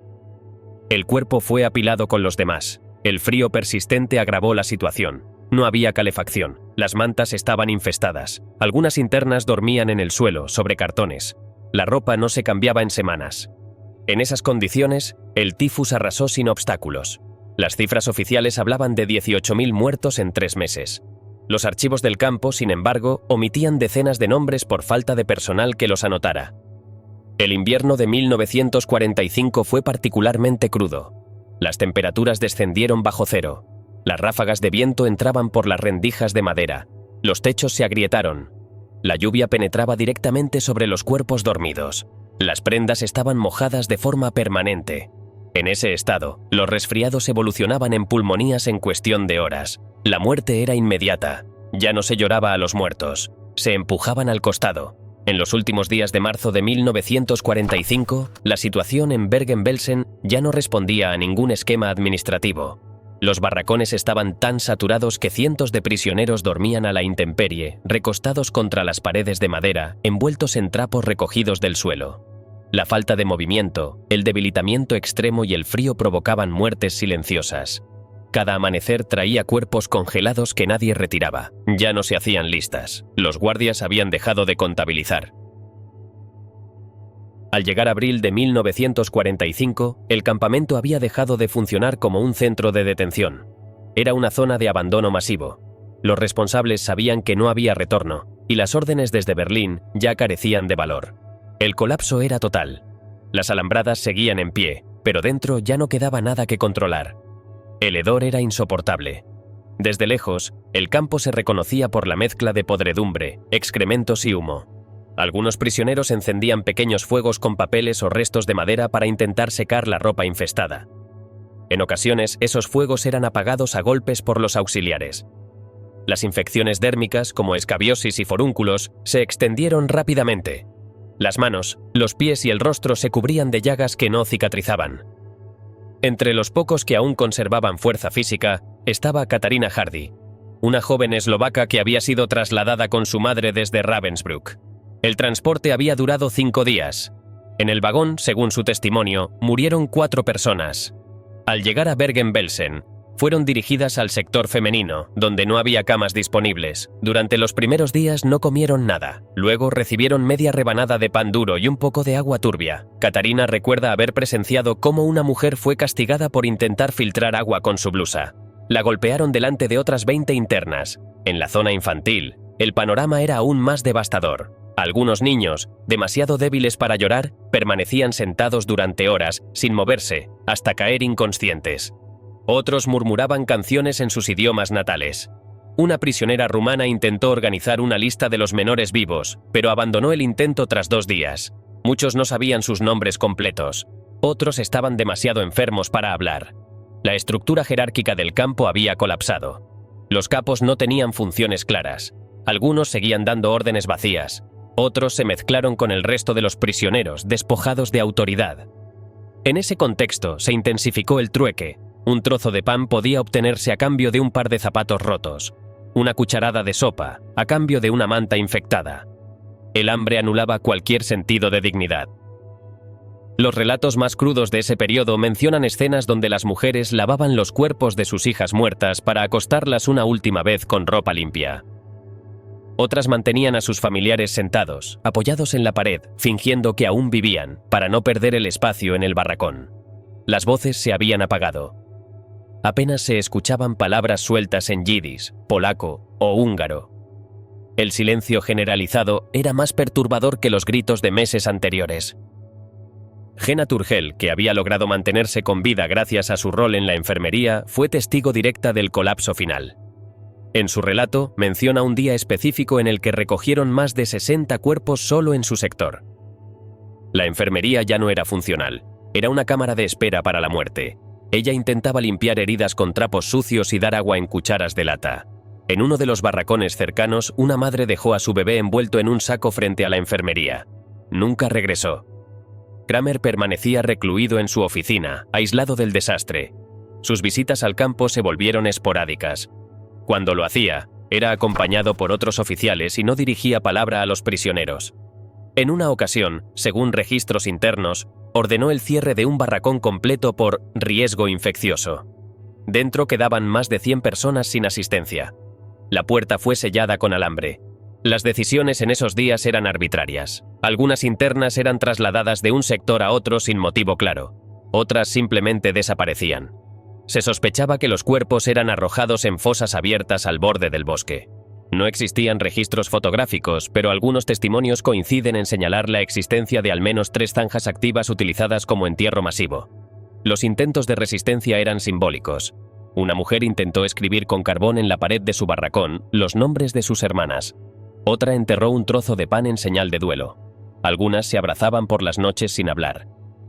El cuerpo fue apilado con los demás. El frío persistente agravó la situación. No había calefacción. Las mantas estaban infestadas. Algunas internas dormían en el suelo, sobre cartones. La ropa no se cambiaba en semanas. En esas condiciones, el tifus arrasó sin obstáculos. Las cifras oficiales hablaban de 18.000 muertos en 3 meses. Los archivos del campo, sin embargo, omitían decenas de nombres por falta de personal que los anotara. El invierno de 1945 fue particularmente crudo. Las temperaturas descendieron bajo cero. Las ráfagas de viento entraban por las rendijas de madera. Los techos se agrietaron. La lluvia penetraba directamente sobre los cuerpos dormidos. Las prendas estaban mojadas de forma permanente. En ese estado, los resfriados evolucionaban en pulmonías en cuestión de horas. La muerte era inmediata. Ya no se lloraba a los muertos. Se empujaban al costado. En los últimos días de marzo de 1945, la situación en Bergen-Belsen ya no respondía a ningún esquema administrativo. Los barracones estaban tan saturados que cientos de prisioneros dormían a la intemperie, recostados contra las paredes de madera, envueltos en trapos recogidos del suelo. La falta de movimiento, el debilitamiento extremo y el frío provocaban muertes silenciosas. Cada amanecer traía cuerpos congelados que nadie retiraba. Ya no se hacían listas. Los guardias habían dejado de contabilizar. Al llegar abril de 1945, el campamento había dejado de funcionar como un centro de detención. Era una zona de abandono masivo. Los responsables sabían que no había retorno, y las órdenes desde Berlín ya carecían de valor. El colapso era total. Las alambradas seguían en pie, pero dentro ya no quedaba nada que controlar. El hedor era insoportable. Desde lejos, el campo se reconocía por la mezcla de podredumbre, excrementos y humo. Algunos prisioneros encendían pequeños fuegos con papeles o restos de madera para intentar secar la ropa infestada. En ocasiones, esos fuegos eran apagados a golpes por los auxiliares. Las infecciones dérmicas, como escabiosis y forúnculos, se extendieron rápidamente. Las manos, los pies y el rostro se cubrían de llagas que no cicatrizaban. Entre los pocos que aún conservaban fuerza física, estaba Katarina Hardy, una joven eslovaca que había sido trasladada con su madre desde Ravensbrück. El transporte había durado 5 días. En el vagón, según su testimonio, murieron 4 personas. Al llegar a Bergen-Belsen, fueron dirigidas al sector femenino, donde no había camas disponibles. Durante los primeros días no comieron nada. Luego recibieron media rebanada de pan duro y un poco de agua turbia. Katarina recuerda haber presenciado cómo una mujer fue castigada por intentar filtrar agua con su blusa. La golpearon delante de otras 20 internas. En la zona infantil, el panorama era aún más devastador. Algunos niños, demasiado débiles para llorar, permanecían sentados durante horas, sin moverse, hasta caer inconscientes. Otros murmuraban canciones en sus idiomas natales. Una prisionera rumana intentó organizar una lista de los menores vivos, pero abandonó el intento tras 2 días. Muchos no sabían sus nombres completos. Otros estaban demasiado enfermos para hablar. La estructura jerárquica del campo había colapsado. Los capos no tenían funciones claras. Algunos seguían dando órdenes vacías. Otros se mezclaron con el resto de los prisioneros, despojados de autoridad. En ese contexto se intensificó el trueque. Un trozo de pan podía obtenerse a cambio de un par de zapatos rotos. Una cucharada de sopa, a cambio de una manta infectada. El hambre anulaba cualquier sentido de dignidad. Los relatos más crudos de ese periodo mencionan escenas donde las mujeres lavaban los cuerpos de sus hijas muertas para acostarlas una última vez con ropa limpia. Otras mantenían a sus familiares sentados, apoyados en la pared, fingiendo que aún vivían, para no perder el espacio en el barracón. Las voces se habían apagado. Apenas se escuchaban palabras sueltas en yidis, polaco o húngaro. El silencio generalizado era más perturbador que los gritos de meses anteriores. Gena Turgel, que había logrado mantenerse con vida gracias a su rol en la enfermería, fue testigo directa del colapso final. En su relato, menciona un día específico en el que recogieron más de 60 cuerpos solo en su sector. La enfermería ya no era funcional. Era una cámara de espera para la muerte. Ella intentaba limpiar heridas con trapos sucios y dar agua en cucharas de lata. En uno de los barracones cercanos, una madre dejó a su bebé envuelto en un saco frente a la enfermería. Nunca regresó. Kramer permanecía recluido en su oficina, aislado del desastre. Sus visitas al campo se volvieron esporádicas. Cuando lo hacía, era acompañado por otros oficiales y no dirigía palabra a los prisioneros. En una ocasión, según registros internos, ordenó el cierre de un barracón completo por riesgo infeccioso. Dentro quedaban más de 100 personas sin asistencia. La puerta fue sellada con alambre. Las decisiones en esos días eran arbitrarias. Algunas internas eran trasladadas de un sector a otro sin motivo claro. Otras simplemente desaparecían. Se sospechaba que los cuerpos eran arrojados en fosas abiertas al borde del bosque. No existían registros fotográficos, pero algunos testimonios coinciden en señalar la existencia de al menos 3 zanjas activas utilizadas como entierro masivo. Los intentos de resistencia eran simbólicos. Una mujer intentó escribir con carbón en la pared de su barracón los nombres de sus hermanas. Otra enterró un trozo de pan en señal de duelo. Algunas se abrazaban por las noches sin hablar.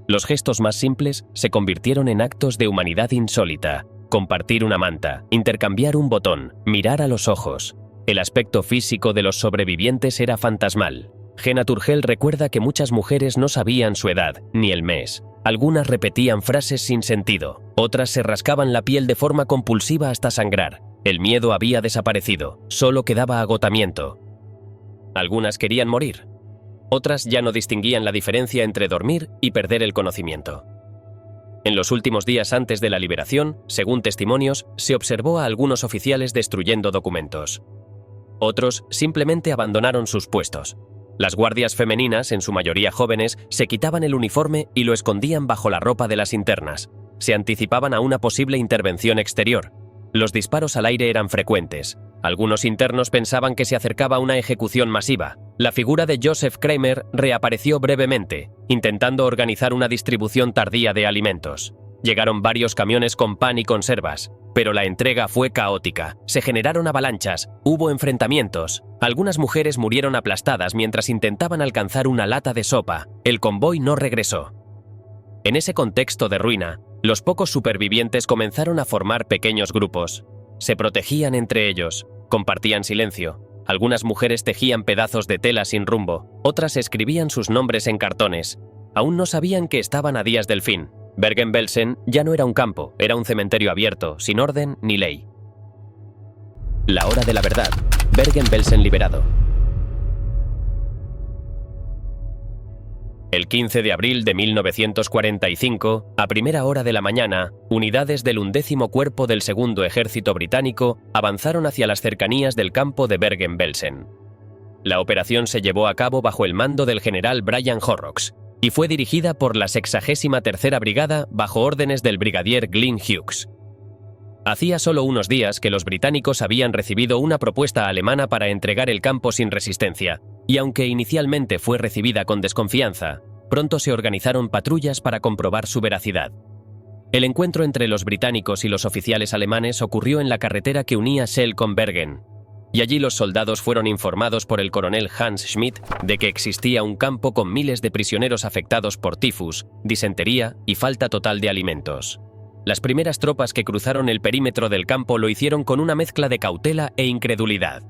Los gestos más simples se convirtieron en actos de humanidad insólita. Compartir una manta, intercambiar un botón, mirar a los ojos. El aspecto físico de los sobrevivientes era fantasmal. Jenna Turgel recuerda que muchas mujeres no sabían su edad, ni el mes. Algunas repetían frases sin sentido, otras se rascaban la piel de forma compulsiva hasta sangrar. El miedo había desaparecido, solo quedaba agotamiento. Algunas querían morir. Otras ya no distinguían la diferencia entre dormir y perder el conocimiento. En los últimos días antes de la liberación, según testimonios, se observó a algunos oficiales destruyendo documentos. Otros simplemente abandonaron sus puestos. Las guardias femeninas, en su mayoría jóvenes, se quitaban el uniforme y lo escondían bajo la ropa de las internas. Se anticipaban a una posible intervención exterior. Los disparos al aire eran frecuentes. Algunos internos pensaban que se acercaba una ejecución masiva. La figura de Joseph Kramer reapareció brevemente, intentando organizar una distribución tardía de alimentos. Llegaron varios camiones con pan y conservas, pero la entrega fue caótica. Se generaron avalanchas, hubo enfrentamientos. Algunas mujeres murieron aplastadas mientras intentaban alcanzar una lata de sopa. El convoy no regresó. En ese contexto de ruina, los pocos supervivientes comenzaron a formar pequeños grupos. Se protegían entre ellos, compartían silencio. Algunas mujeres tejían pedazos de tela sin rumbo, otras escribían sus nombres en cartones. Aún no sabían que estaban a días del fin. Bergen-Belsen ya no era un campo, era un cementerio abierto, sin orden ni ley. La hora de la verdad. Bergen-Belsen liberado. El 15 de abril de 1945, a primera hora de la mañana, unidades del 11º Cuerpo del Segundo Ejército Británico avanzaron hacia las cercanías del campo de Bergen-Belsen. La operación se llevó a cabo bajo el mando del general Brian Horrocks y fue dirigida por la 63ª Brigada bajo órdenes del brigadier Glyn Hughes. Hacía solo unos días que los británicos habían recibido una propuesta alemana para entregar el campo sin resistencia, y aunque inicialmente fue recibida con desconfianza, pronto se organizaron patrullas para comprobar su veracidad. El encuentro entre los británicos y los oficiales alemanes ocurrió en la carretera que unía Schell con Bergen, y allí los soldados fueron informados por el coronel Hans Schmidt de que existía un campo con miles de prisioneros afectados por tifus, disentería y falta total de alimentos. Las primeras tropas que cruzaron el perímetro del campo lo hicieron con una mezcla de cautela e incredulidad.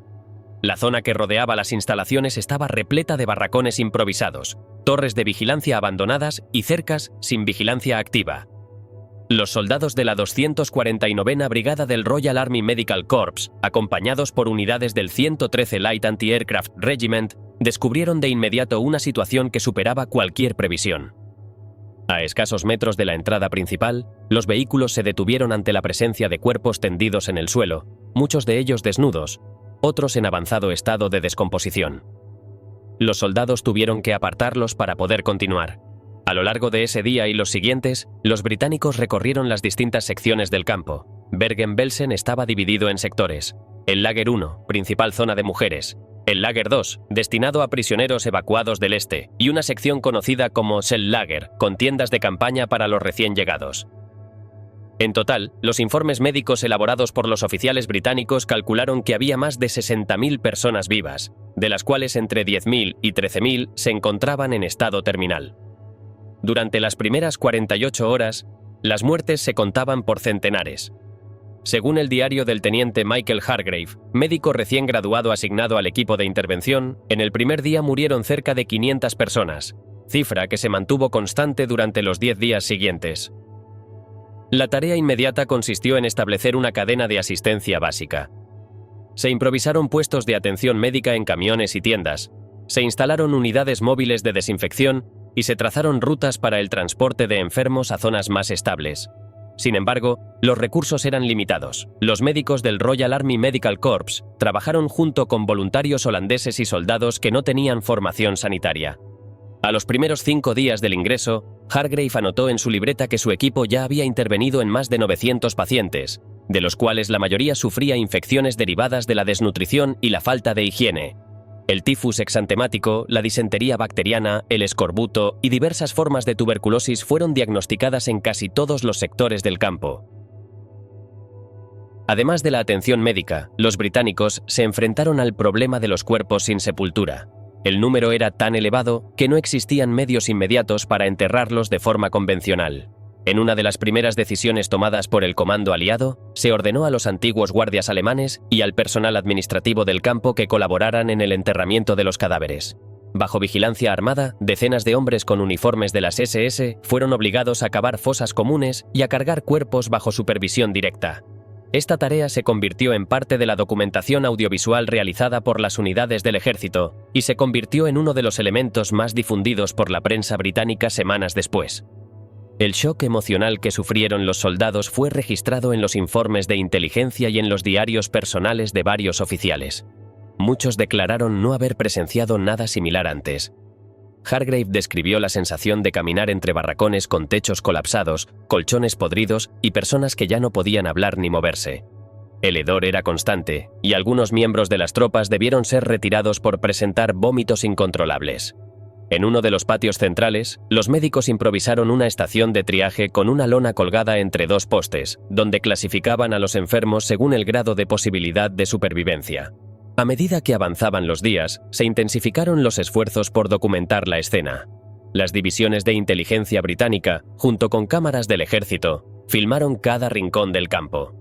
La zona que rodeaba las instalaciones estaba repleta de barracones improvisados, torres de vigilancia abandonadas y cercas sin vigilancia activa. Los soldados de la 249ª Brigada del Royal Army Medical Corps, acompañados por unidades del 113 Light Anti-Aircraft Regiment, descubrieron de inmediato una situación que superaba cualquier previsión. A escasos metros de la entrada principal, los vehículos se detuvieron ante la presencia de cuerpos tendidos en el suelo, muchos de ellos desnudos, otros en avanzado estado de descomposición. Los soldados tuvieron que apartarlos para poder continuar. A lo largo de ese día y los siguientes, los británicos recorrieron las distintas secciones del campo. Bergen-Belsen estaba dividido en sectores. El Lager 1, principal zona de mujeres. El Lager 2, destinado a prisioneros evacuados del este. Y una sección conocida como Zeltlager, con tiendas de campaña para los recién llegados. En total, los informes médicos elaborados por los oficiales británicos calcularon que había más de 60.000 personas vivas, de las cuales entre 10.000 y 13.000 se encontraban en estado terminal. Durante las primeras 48 horas, las muertes se contaban por centenares. Según el diario del teniente Michael Hargrave, médico recién graduado asignado al equipo de intervención, en el primer día murieron cerca de 500 personas, cifra que se mantuvo constante durante los 10 días siguientes. La tarea inmediata consistió en establecer una cadena de asistencia básica. Se improvisaron puestos de atención médica en camiones y tiendas, se instalaron unidades móviles de desinfección y se trazaron rutas para el transporte de enfermos a zonas más estables. Sin embargo, los recursos eran limitados. Los médicos del Royal Army Medical Corps trabajaron junto con voluntarios holandeses y soldados que no tenían formación sanitaria. A los primeros 5 días del ingreso, Hargrave anotó en su libreta que su equipo ya había intervenido en más de 900 pacientes, de los cuales la mayoría sufría infecciones derivadas de la desnutrición y la falta de higiene. El tifus exantemático, la disentería bacteriana, el escorbuto y diversas formas de tuberculosis fueron diagnosticadas en casi todos los sectores del campo. Además de la atención médica, los británicos se enfrentaron al problema de los cuerpos sin sepultura. El número era tan elevado que no existían medios inmediatos para enterrarlos de forma convencional. En una de las primeras decisiones tomadas por el comando aliado, se ordenó a los antiguos guardias alemanes y al personal administrativo del campo que colaboraran en el enterramiento de los cadáveres. Bajo vigilancia armada, decenas de hombres con uniformes de las SS fueron obligados a cavar fosas comunes y a cargar cuerpos bajo supervisión directa. Esta tarea se convirtió en parte de la documentación audiovisual realizada por las unidades del ejército y se convirtió en uno de los elementos más difundidos por la prensa británica semanas después. El shock emocional que sufrieron los soldados fue registrado en los informes de inteligencia y en los diarios personales de varios oficiales. Muchos declararon no haber presenciado nada similar antes. Hargrave describió la sensación de caminar entre barracones con techos colapsados, colchones podridos y personas que ya no podían hablar ni moverse. El hedor era constante, y algunos miembros de las tropas debieron ser retirados por presentar vómitos incontrolables. En uno de los patios centrales, los médicos improvisaron una estación de triaje con una lona colgada entre 2 postes, donde clasificaban a los enfermos según el grado de posibilidad de supervivencia. A medida que avanzaban los días, se intensificaron los esfuerzos por documentar la escena. Las divisiones de inteligencia británica, junto con cámaras del ejército, filmaron cada rincón del campo.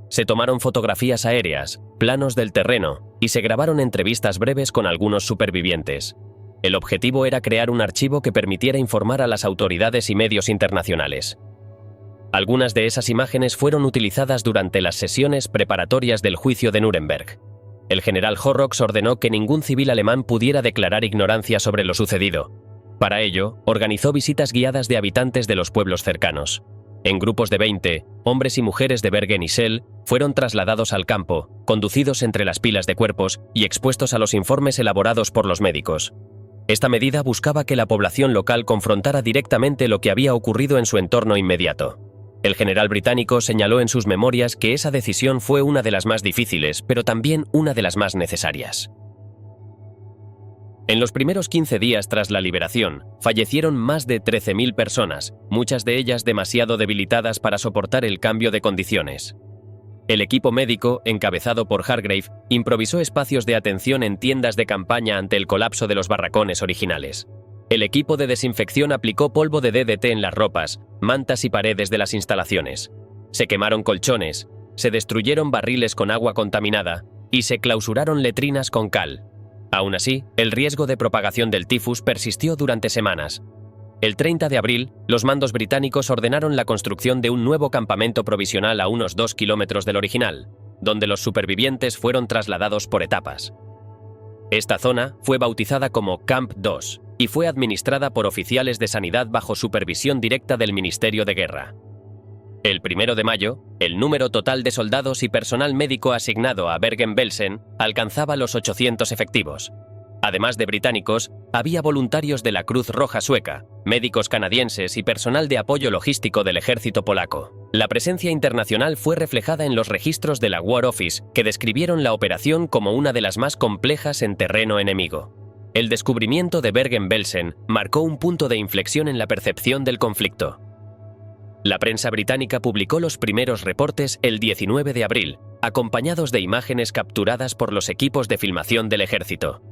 Se tomaron fotografías aéreas, planos del terreno y se grabaron entrevistas breves con algunos supervivientes. El objetivo era crear un archivo que permitiera informar a las autoridades y medios internacionales. Algunas de esas imágenes fueron utilizadas durante las sesiones preparatorias del juicio de Nuremberg. El general Horrocks ordenó que ningún civil alemán pudiera declarar ignorancia sobre lo sucedido. Para ello, organizó visitas guiadas de habitantes de los pueblos cercanos. En grupos de 20, hombres y mujeres de Bergen y Shell fueron trasladados al campo, conducidos entre las pilas de cuerpos y expuestos a los informes elaborados por los médicos. Esta medida buscaba que la población local confrontara directamente lo que había ocurrido en su entorno inmediato. El general británico señaló en sus memorias que esa decisión fue una de las más difíciles, pero también una de las más necesarias. En los primeros 15 días tras la liberación, fallecieron más de 13.000 personas, muchas de ellas demasiado debilitadas para soportar el cambio de condiciones. El equipo médico, encabezado por Hargrave, improvisó espacios de atención en tiendas de campaña ante el colapso de los barracones originales. El equipo de desinfección aplicó polvo de DDT en las ropas, mantas y paredes de las instalaciones. Se quemaron colchones, se destruyeron barriles con agua contaminada y se clausuraron letrinas con cal. Aún así, el riesgo de propagación del tifus persistió durante semanas. El 30 de abril, los mandos británicos ordenaron la construcción de un nuevo campamento provisional a unos 2 kilómetros del original, donde los supervivientes fueron trasladados por etapas. Esta zona fue bautizada como Camp 2 y fue administrada por oficiales de sanidad bajo supervisión directa del Ministerio de Guerra. El 1 de mayo, el número total de soldados y personal médico asignado a Bergen-Belsen alcanzaba los 800 efectivos. Además de británicos, había voluntarios de la Cruz Roja Sueca, médicos canadienses y personal de apoyo logístico del ejército polaco. La presencia internacional fue reflejada en los registros de la War Office, que describieron la operación como una de las más complejas en terreno enemigo. El descubrimiento de Bergen-Belsen marcó un punto de inflexión en la percepción del conflicto. La prensa británica publicó los primeros reportes el 19 de abril, acompañados de imágenes capturadas por los equipos de filmación del ejército.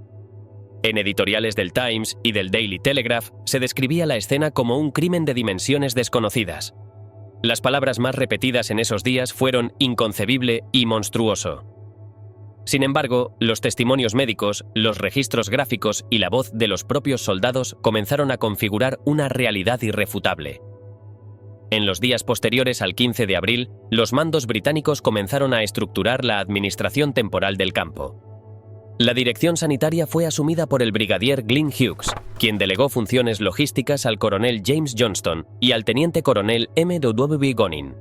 En editoriales del Times y del Daily Telegraph se describía la escena como un crimen de dimensiones desconocidas. Las palabras más repetidas en esos días fueron inconcebible y monstruoso. Sin embargo, los testimonios médicos, los registros gráficos y la voz de los propios soldados comenzaron a configurar una realidad irrefutable. En los días posteriores al 15 de abril, los mandos británicos comenzaron a estructurar la administración temporal del campo. La dirección sanitaria fue asumida por el brigadier Glyn Hughes, quien delegó funciones logísticas al coronel James Johnston y al teniente coronel M.W. Gonin.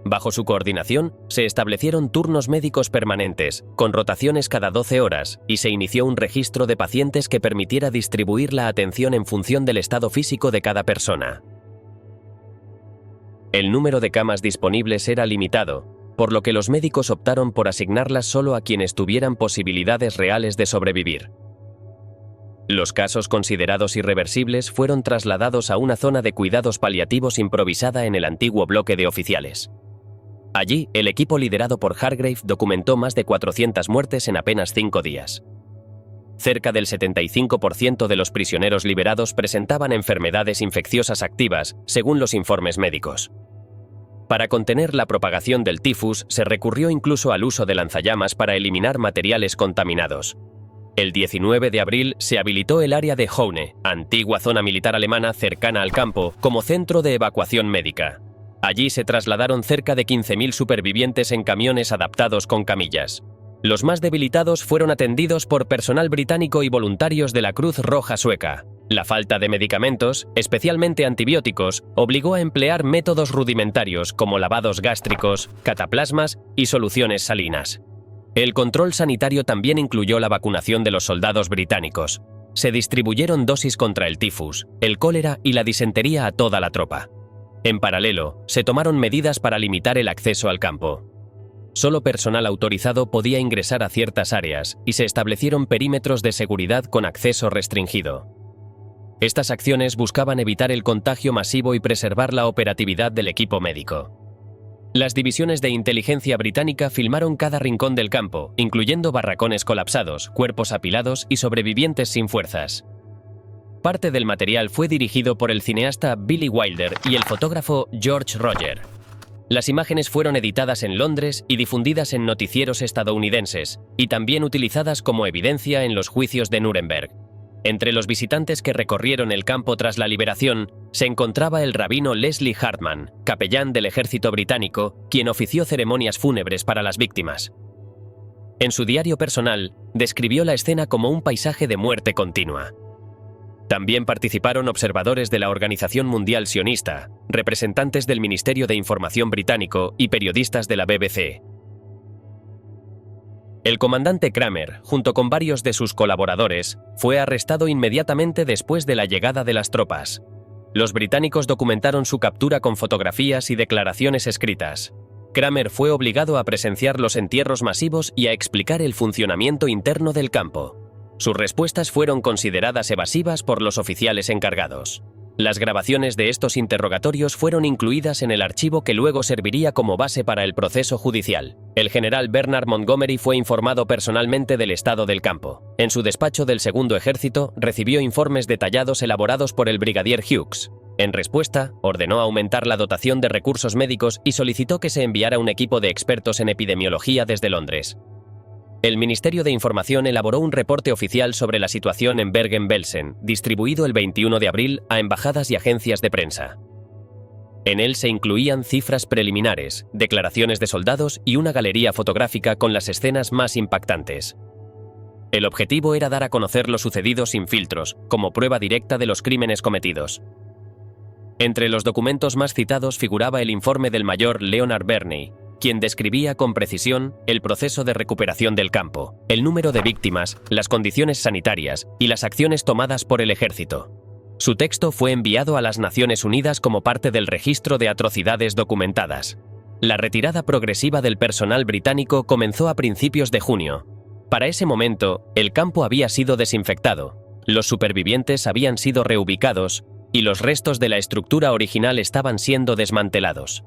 Bajo su coordinación, se establecieron turnos médicos permanentes, con rotaciones cada 12 horas, y se inició un registro de pacientes que permitiera distribuir la atención en función del estado físico de cada persona. El número de camas disponibles era limitado, por lo que los médicos optaron por asignarlas solo a quienes tuvieran posibilidades reales de sobrevivir. Los casos considerados irreversibles fueron trasladados a una zona de cuidados paliativos improvisada en el antiguo bloque de oficiales. Allí, el equipo liderado por Hargrave documentó más de 400 muertes en apenas 5 días. Cerca del 75% de los prisioneros liberados presentaban enfermedades infecciosas activas, según los informes médicos. Para contener la propagación del tifus, se recurrió incluso al uso de lanzallamas para eliminar materiales contaminados. El 19 de abril se habilitó el área de Houne, antigua zona militar alemana cercana al campo, como centro de evacuación médica. Allí se trasladaron cerca de 15.000 supervivientes en camiones adaptados con camillas. Los más debilitados fueron atendidos por personal británico y voluntarios de la Cruz Roja Sueca. La falta de medicamentos, especialmente antibióticos, obligó a emplear métodos rudimentarios como lavados gástricos, cataplasmas y soluciones salinas. El control sanitario también incluyó la vacunación de los soldados británicos. Se distribuyeron dosis contra el tifus, el cólera y la disentería a toda la tropa. En paralelo, se tomaron medidas para limitar el acceso al campo. Solo personal autorizado podía ingresar a ciertas áreas y se establecieron perímetros de seguridad con acceso restringido. Estas acciones buscaban evitar el contagio masivo y preservar la operatividad del equipo médico. Las divisiones de inteligencia británica filmaron cada rincón del campo, incluyendo barracones colapsados, cuerpos apilados y sobrevivientes sin fuerzas. Parte del material fue dirigido por el cineasta Billy Wilder y el fotógrafo George Roger. Las imágenes fueron editadas en Londres y difundidas en noticieros estadounidenses, y también utilizadas como evidencia en los juicios de Nuremberg. Entre los visitantes que recorrieron el campo tras la liberación, se encontraba el rabino Leslie Hartman, capellán del ejército británico, quien ofició ceremonias fúnebres para las víctimas. En su diario personal, describió la escena como un paisaje de muerte continua. También participaron observadores de la Organización Mundial Sionista, representantes del Ministerio de Información británico y periodistas de la BBC. El comandante Kramer, junto con varios de sus colaboradores, fue arrestado inmediatamente después de la llegada de las tropas. Los británicos documentaron su captura con fotografías y declaraciones escritas. Kramer fue obligado a presenciar los entierros masivos y a explicar el funcionamiento interno del campo. Sus respuestas fueron consideradas evasivas por los oficiales encargados. Las grabaciones de estos interrogatorios fueron incluidas en el archivo que luego serviría como base para el proceso judicial. El general Bernard Montgomery fue informado personalmente del estado del campo. En su despacho del Segundo Ejército, recibió informes detallados elaborados por el brigadier Hughes. En respuesta, ordenó aumentar la dotación de recursos médicos y solicitó que se enviara un equipo de expertos en epidemiología desde Londres. El Ministerio de Información elaboró un reporte oficial sobre la situación en Bergen-Belsen, distribuido el 21 de abril a embajadas y agencias de prensa. En él se incluían cifras preliminares, declaraciones de soldados y una galería fotográfica con las escenas más impactantes. El objetivo era dar a conocer lo sucedido sin filtros, como prueba directa de los crímenes cometidos. Entre los documentos más citados figuraba el informe del mayor Leonard Berney, quien describía con precisión el proceso de recuperación del campo, el número de víctimas, las condiciones sanitarias y las acciones tomadas por el ejército. Su texto fue enviado a las Naciones Unidas como parte del registro de atrocidades documentadas. La retirada progresiva del personal británico comenzó a principios de junio. Para ese momento, el campo había sido desinfectado, los supervivientes habían sido reubicados y los restos de la estructura original estaban siendo desmantelados.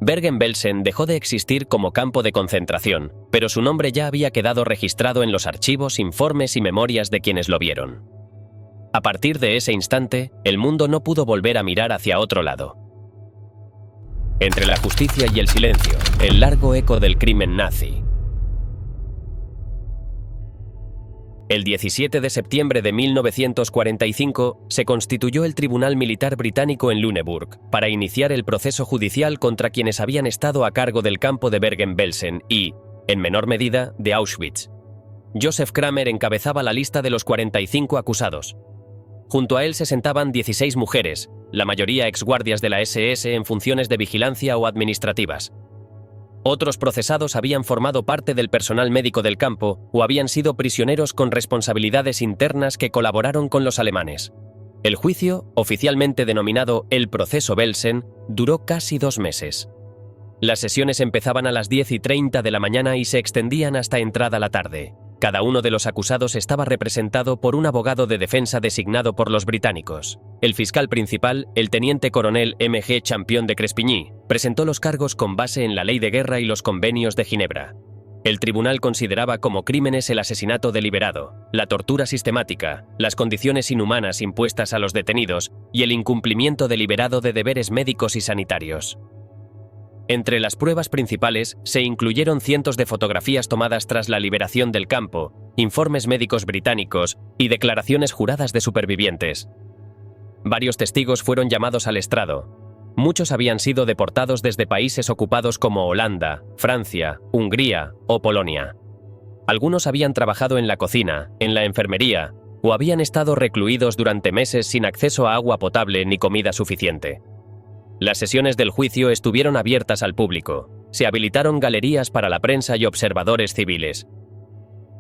Bergen-Belsen dejó de existir como campo de concentración, pero su nombre ya había quedado registrado en los archivos, informes y memorias de quienes lo vieron. A partir de ese instante, el mundo no pudo volver a mirar hacia otro lado. Entre la justicia y el silencio, el largo eco del crimen nazi. El 17 de septiembre de 1945 se constituyó el Tribunal Militar Británico en Lüneburg para iniciar el proceso judicial contra quienes habían estado a cargo del campo de Bergen-Belsen y, en menor medida, de Auschwitz. Joseph Kramer encabezaba la lista de los 45 acusados. Junto a él se sentaban 16 mujeres, la mayoría exguardias de la SS en funciones de vigilancia o administrativas. Otros procesados habían formado parte del personal médico del campo o habían sido prisioneros con responsabilidades internas que colaboraron con los alemanes. El juicio, oficialmente denominado el Proceso Belsen, duró casi 2 meses. Las sesiones empezaban a las 10:30 de la mañana y se extendían hasta entrada la tarde. Cada uno de los acusados estaba representado por un abogado de defensa designado por los británicos. El fiscal principal, el teniente coronel M.G. Champion de Crespigny, presentó los cargos con base en la ley de guerra y los convenios de Ginebra. El tribunal consideraba como crímenes el asesinato deliberado, la tortura sistemática, las condiciones inhumanas impuestas a los detenidos y el incumplimiento deliberado de deberes médicos y sanitarios. Entre las pruebas principales se incluyeron cientos de fotografías tomadas tras la liberación del campo, informes médicos británicos y declaraciones juradas de supervivientes. Varios testigos fueron llamados al estrado. Muchos habían sido deportados desde países ocupados como Holanda, Francia, Hungría o Polonia. Algunos habían trabajado en la cocina, en la enfermería, o habían estado recluidos durante meses sin acceso a agua potable ni comida suficiente. Las sesiones del juicio estuvieron abiertas al público. Se habilitaron galerías para la prensa y observadores civiles.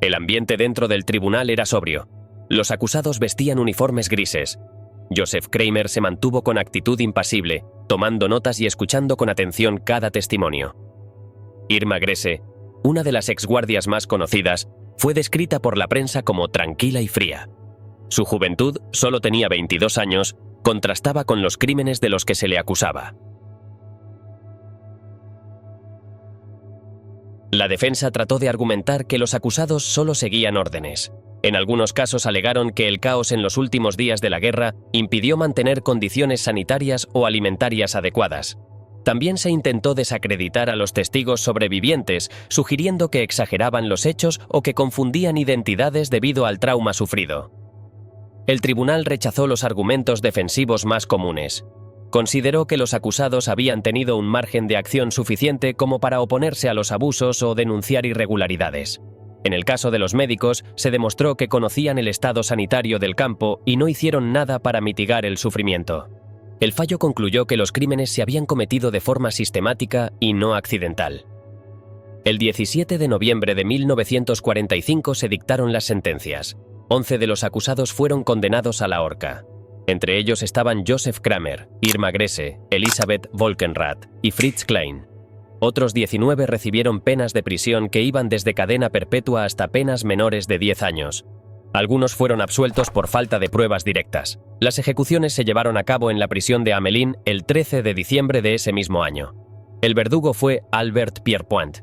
El ambiente dentro del tribunal era sobrio. Los acusados vestían uniformes grises. Joseph Kramer se mantuvo con actitud impasible, tomando notas y escuchando con atención cada testimonio. Irma Grese, una de las exguardias más conocidas, fue descrita por la prensa como tranquila y fría. Su juventud, solo tenía 22 años, contrastaba con los crímenes de los que se le acusaba. La defensa trató de argumentar que los acusados solo seguían órdenes. En algunos casos alegaron que el caos en los últimos días de la guerra impidió mantener condiciones sanitarias o alimentarias adecuadas. También se intentó desacreditar a los testigos sobrevivientes, sugiriendo que exageraban los hechos o que confundían identidades debido al trauma sufrido. El tribunal rechazó los argumentos defensivos más comunes. Consideró que los acusados habían tenido un margen de acción suficiente como para oponerse a los abusos o denunciar irregularidades. En el caso de los médicos, se demostró que conocían el estado sanitario del campo y no hicieron nada para mitigar el sufrimiento. El fallo concluyó que los crímenes se habían cometido de forma sistemática y no accidental. El 17 de noviembre de 1945 se dictaron las sentencias. 11 de los acusados fueron condenados a la horca. Entre ellos estaban Joseph Kramer, Irma Grese, Elisabeth Volkenrath y Fritz Klein. Otros 19 recibieron penas de prisión que iban desde cadena perpetua hasta penas menores de 10 años. Algunos fueron absueltos por falta de pruebas directas. Las ejecuciones se llevaron a cabo en la prisión de Hamelin el 13 de diciembre de ese mismo año. El verdugo fue Albert Pierrepoint.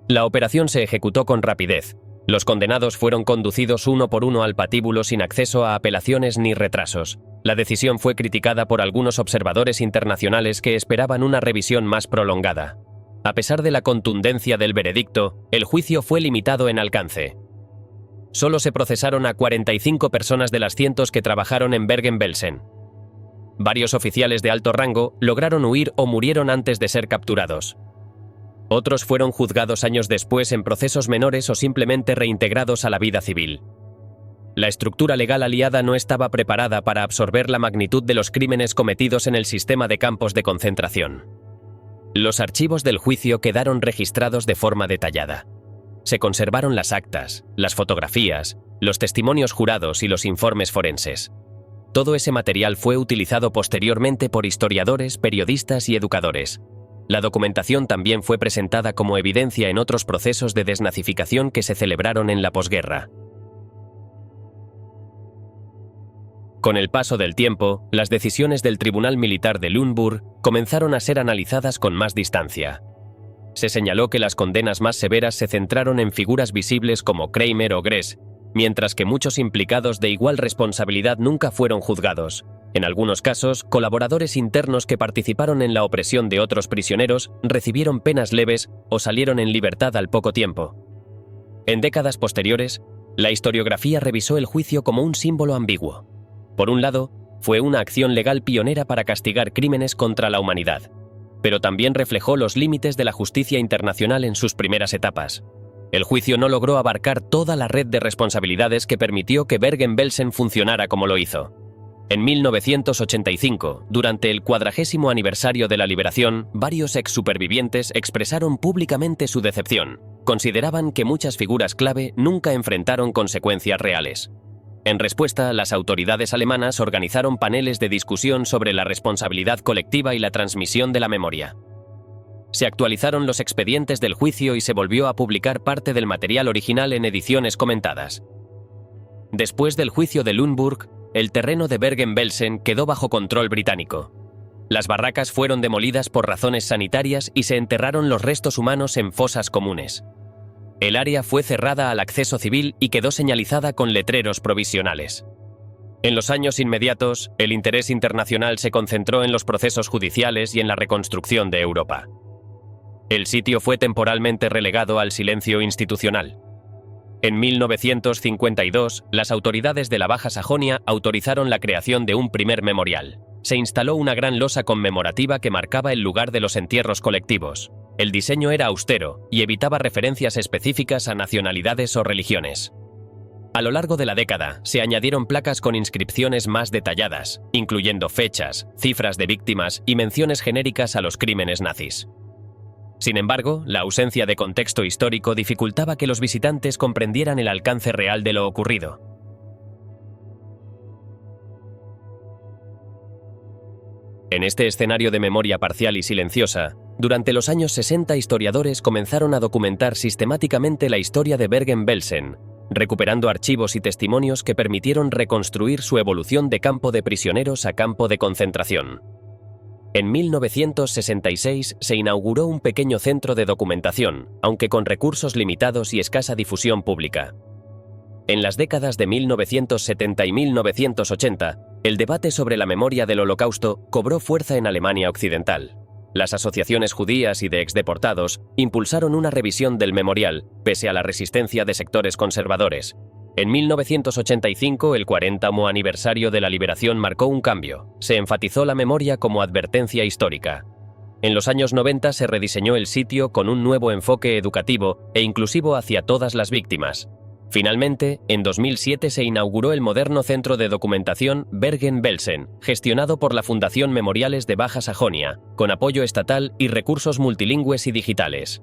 La operación se ejecutó con rapidez. Los condenados fueron conducidos uno por uno al patíbulo sin acceso a apelaciones ni retrasos. La decisión fue criticada por algunos observadores internacionales que esperaban una revisión más prolongada. A pesar de la contundencia del veredicto, el juicio fue limitado en alcance. Solo se procesaron a 45 personas de las cientos que trabajaron en Bergen-Belsen. Varios oficiales de alto rango lograron huir o murieron antes de ser capturados. Otros fueron juzgados años después en procesos menores o simplemente reintegrados a la vida civil. La estructura legal aliada no estaba preparada para absorber la magnitud de los crímenes cometidos en el sistema de campos de concentración. Los archivos del juicio quedaron registrados de forma detallada. Se conservaron las actas, las fotografías, los testimonios jurados y los informes forenses. Todo ese material fue utilizado posteriormente por historiadores, periodistas y educadores. La documentación también fue presentada como evidencia en otros procesos de desnazificación que se celebraron en la posguerra. Con el paso del tiempo, las decisiones del Tribunal Militar de Lüneburg comenzaron a ser analizadas con más distancia. Se señaló que las condenas más severas se centraron en figuras visibles como Kramer o Gress, mientras que muchos implicados de igual responsabilidad nunca fueron juzgados. En algunos casos, colaboradores internos que participaron en la opresión de otros prisioneros recibieron penas leves o salieron en libertad al poco tiempo. En décadas posteriores, la historiografía revisó el juicio como un símbolo ambiguo. Por un lado, fue una acción legal pionera para castigar crímenes contra la humanidad, pero también reflejó los límites de la justicia internacional en sus primeras etapas. El juicio no logró abarcar toda la red de responsabilidades que permitió que Bergen-Belsen funcionara como lo hizo. En 1985, durante el 40º aniversario de la liberación, varios ex-supervivientes expresaron públicamente su decepción. Consideraban que muchas figuras clave nunca enfrentaron consecuencias reales. En respuesta, las autoridades alemanas organizaron paneles de discusión sobre la responsabilidad colectiva y la transmisión de la memoria. Se actualizaron los expedientes del juicio y se volvió a publicar parte del material original en ediciones comentadas. Después del juicio de Lüneburg, el terreno de Bergen-Belsen quedó bajo control británico. Las barracas fueron demolidas por razones sanitarias y se enterraron los restos humanos en fosas comunes. El área fue cerrada al acceso civil y quedó señalizada con letreros provisionales. En los años inmediatos, el interés internacional se concentró en los procesos judiciales y en la reconstrucción de Europa. El sitio fue temporalmente relegado al silencio institucional. En 1952, las autoridades de la Baja Sajonia autorizaron la creación de un primer memorial. Se instaló una gran losa conmemorativa que marcaba el lugar de los entierros colectivos. El diseño era austero y evitaba referencias específicas a nacionalidades o religiones. A lo largo de la década, se añadieron placas con inscripciones más detalladas, incluyendo fechas, cifras de víctimas y menciones genéricas a los crímenes nazis. Sin embargo, la ausencia de contexto histórico dificultaba que los visitantes comprendieran el alcance real de lo ocurrido. En este escenario de memoria parcial y silenciosa, durante los años 60 historiadores comenzaron a documentar sistemáticamente la historia de Bergen-Belsen, recuperando archivos y testimonios que permitieron reconstruir su evolución de campo de prisioneros a campo de concentración. En 1966 se inauguró un pequeño centro de documentación, aunque con recursos limitados y escasa difusión pública. En las décadas de 1970 y 1980, el debate sobre la memoria del Holocausto cobró fuerza en Alemania Occidental. Las asociaciones judías y de exdeportados impulsaron una revisión del memorial, pese a la resistencia de sectores conservadores. En 1985, el 40º aniversario de la liberación marcó un cambio. Se enfatizó la memoria como advertencia histórica. En los años 90 se rediseñó el sitio con un nuevo enfoque educativo e inclusivo hacia todas las víctimas. Finalmente, en 2007 se inauguró el moderno centro de documentación Bergen-Belsen, gestionado por la Fundación Memoriales de Baja Sajonia, con apoyo estatal y recursos multilingües y digitales.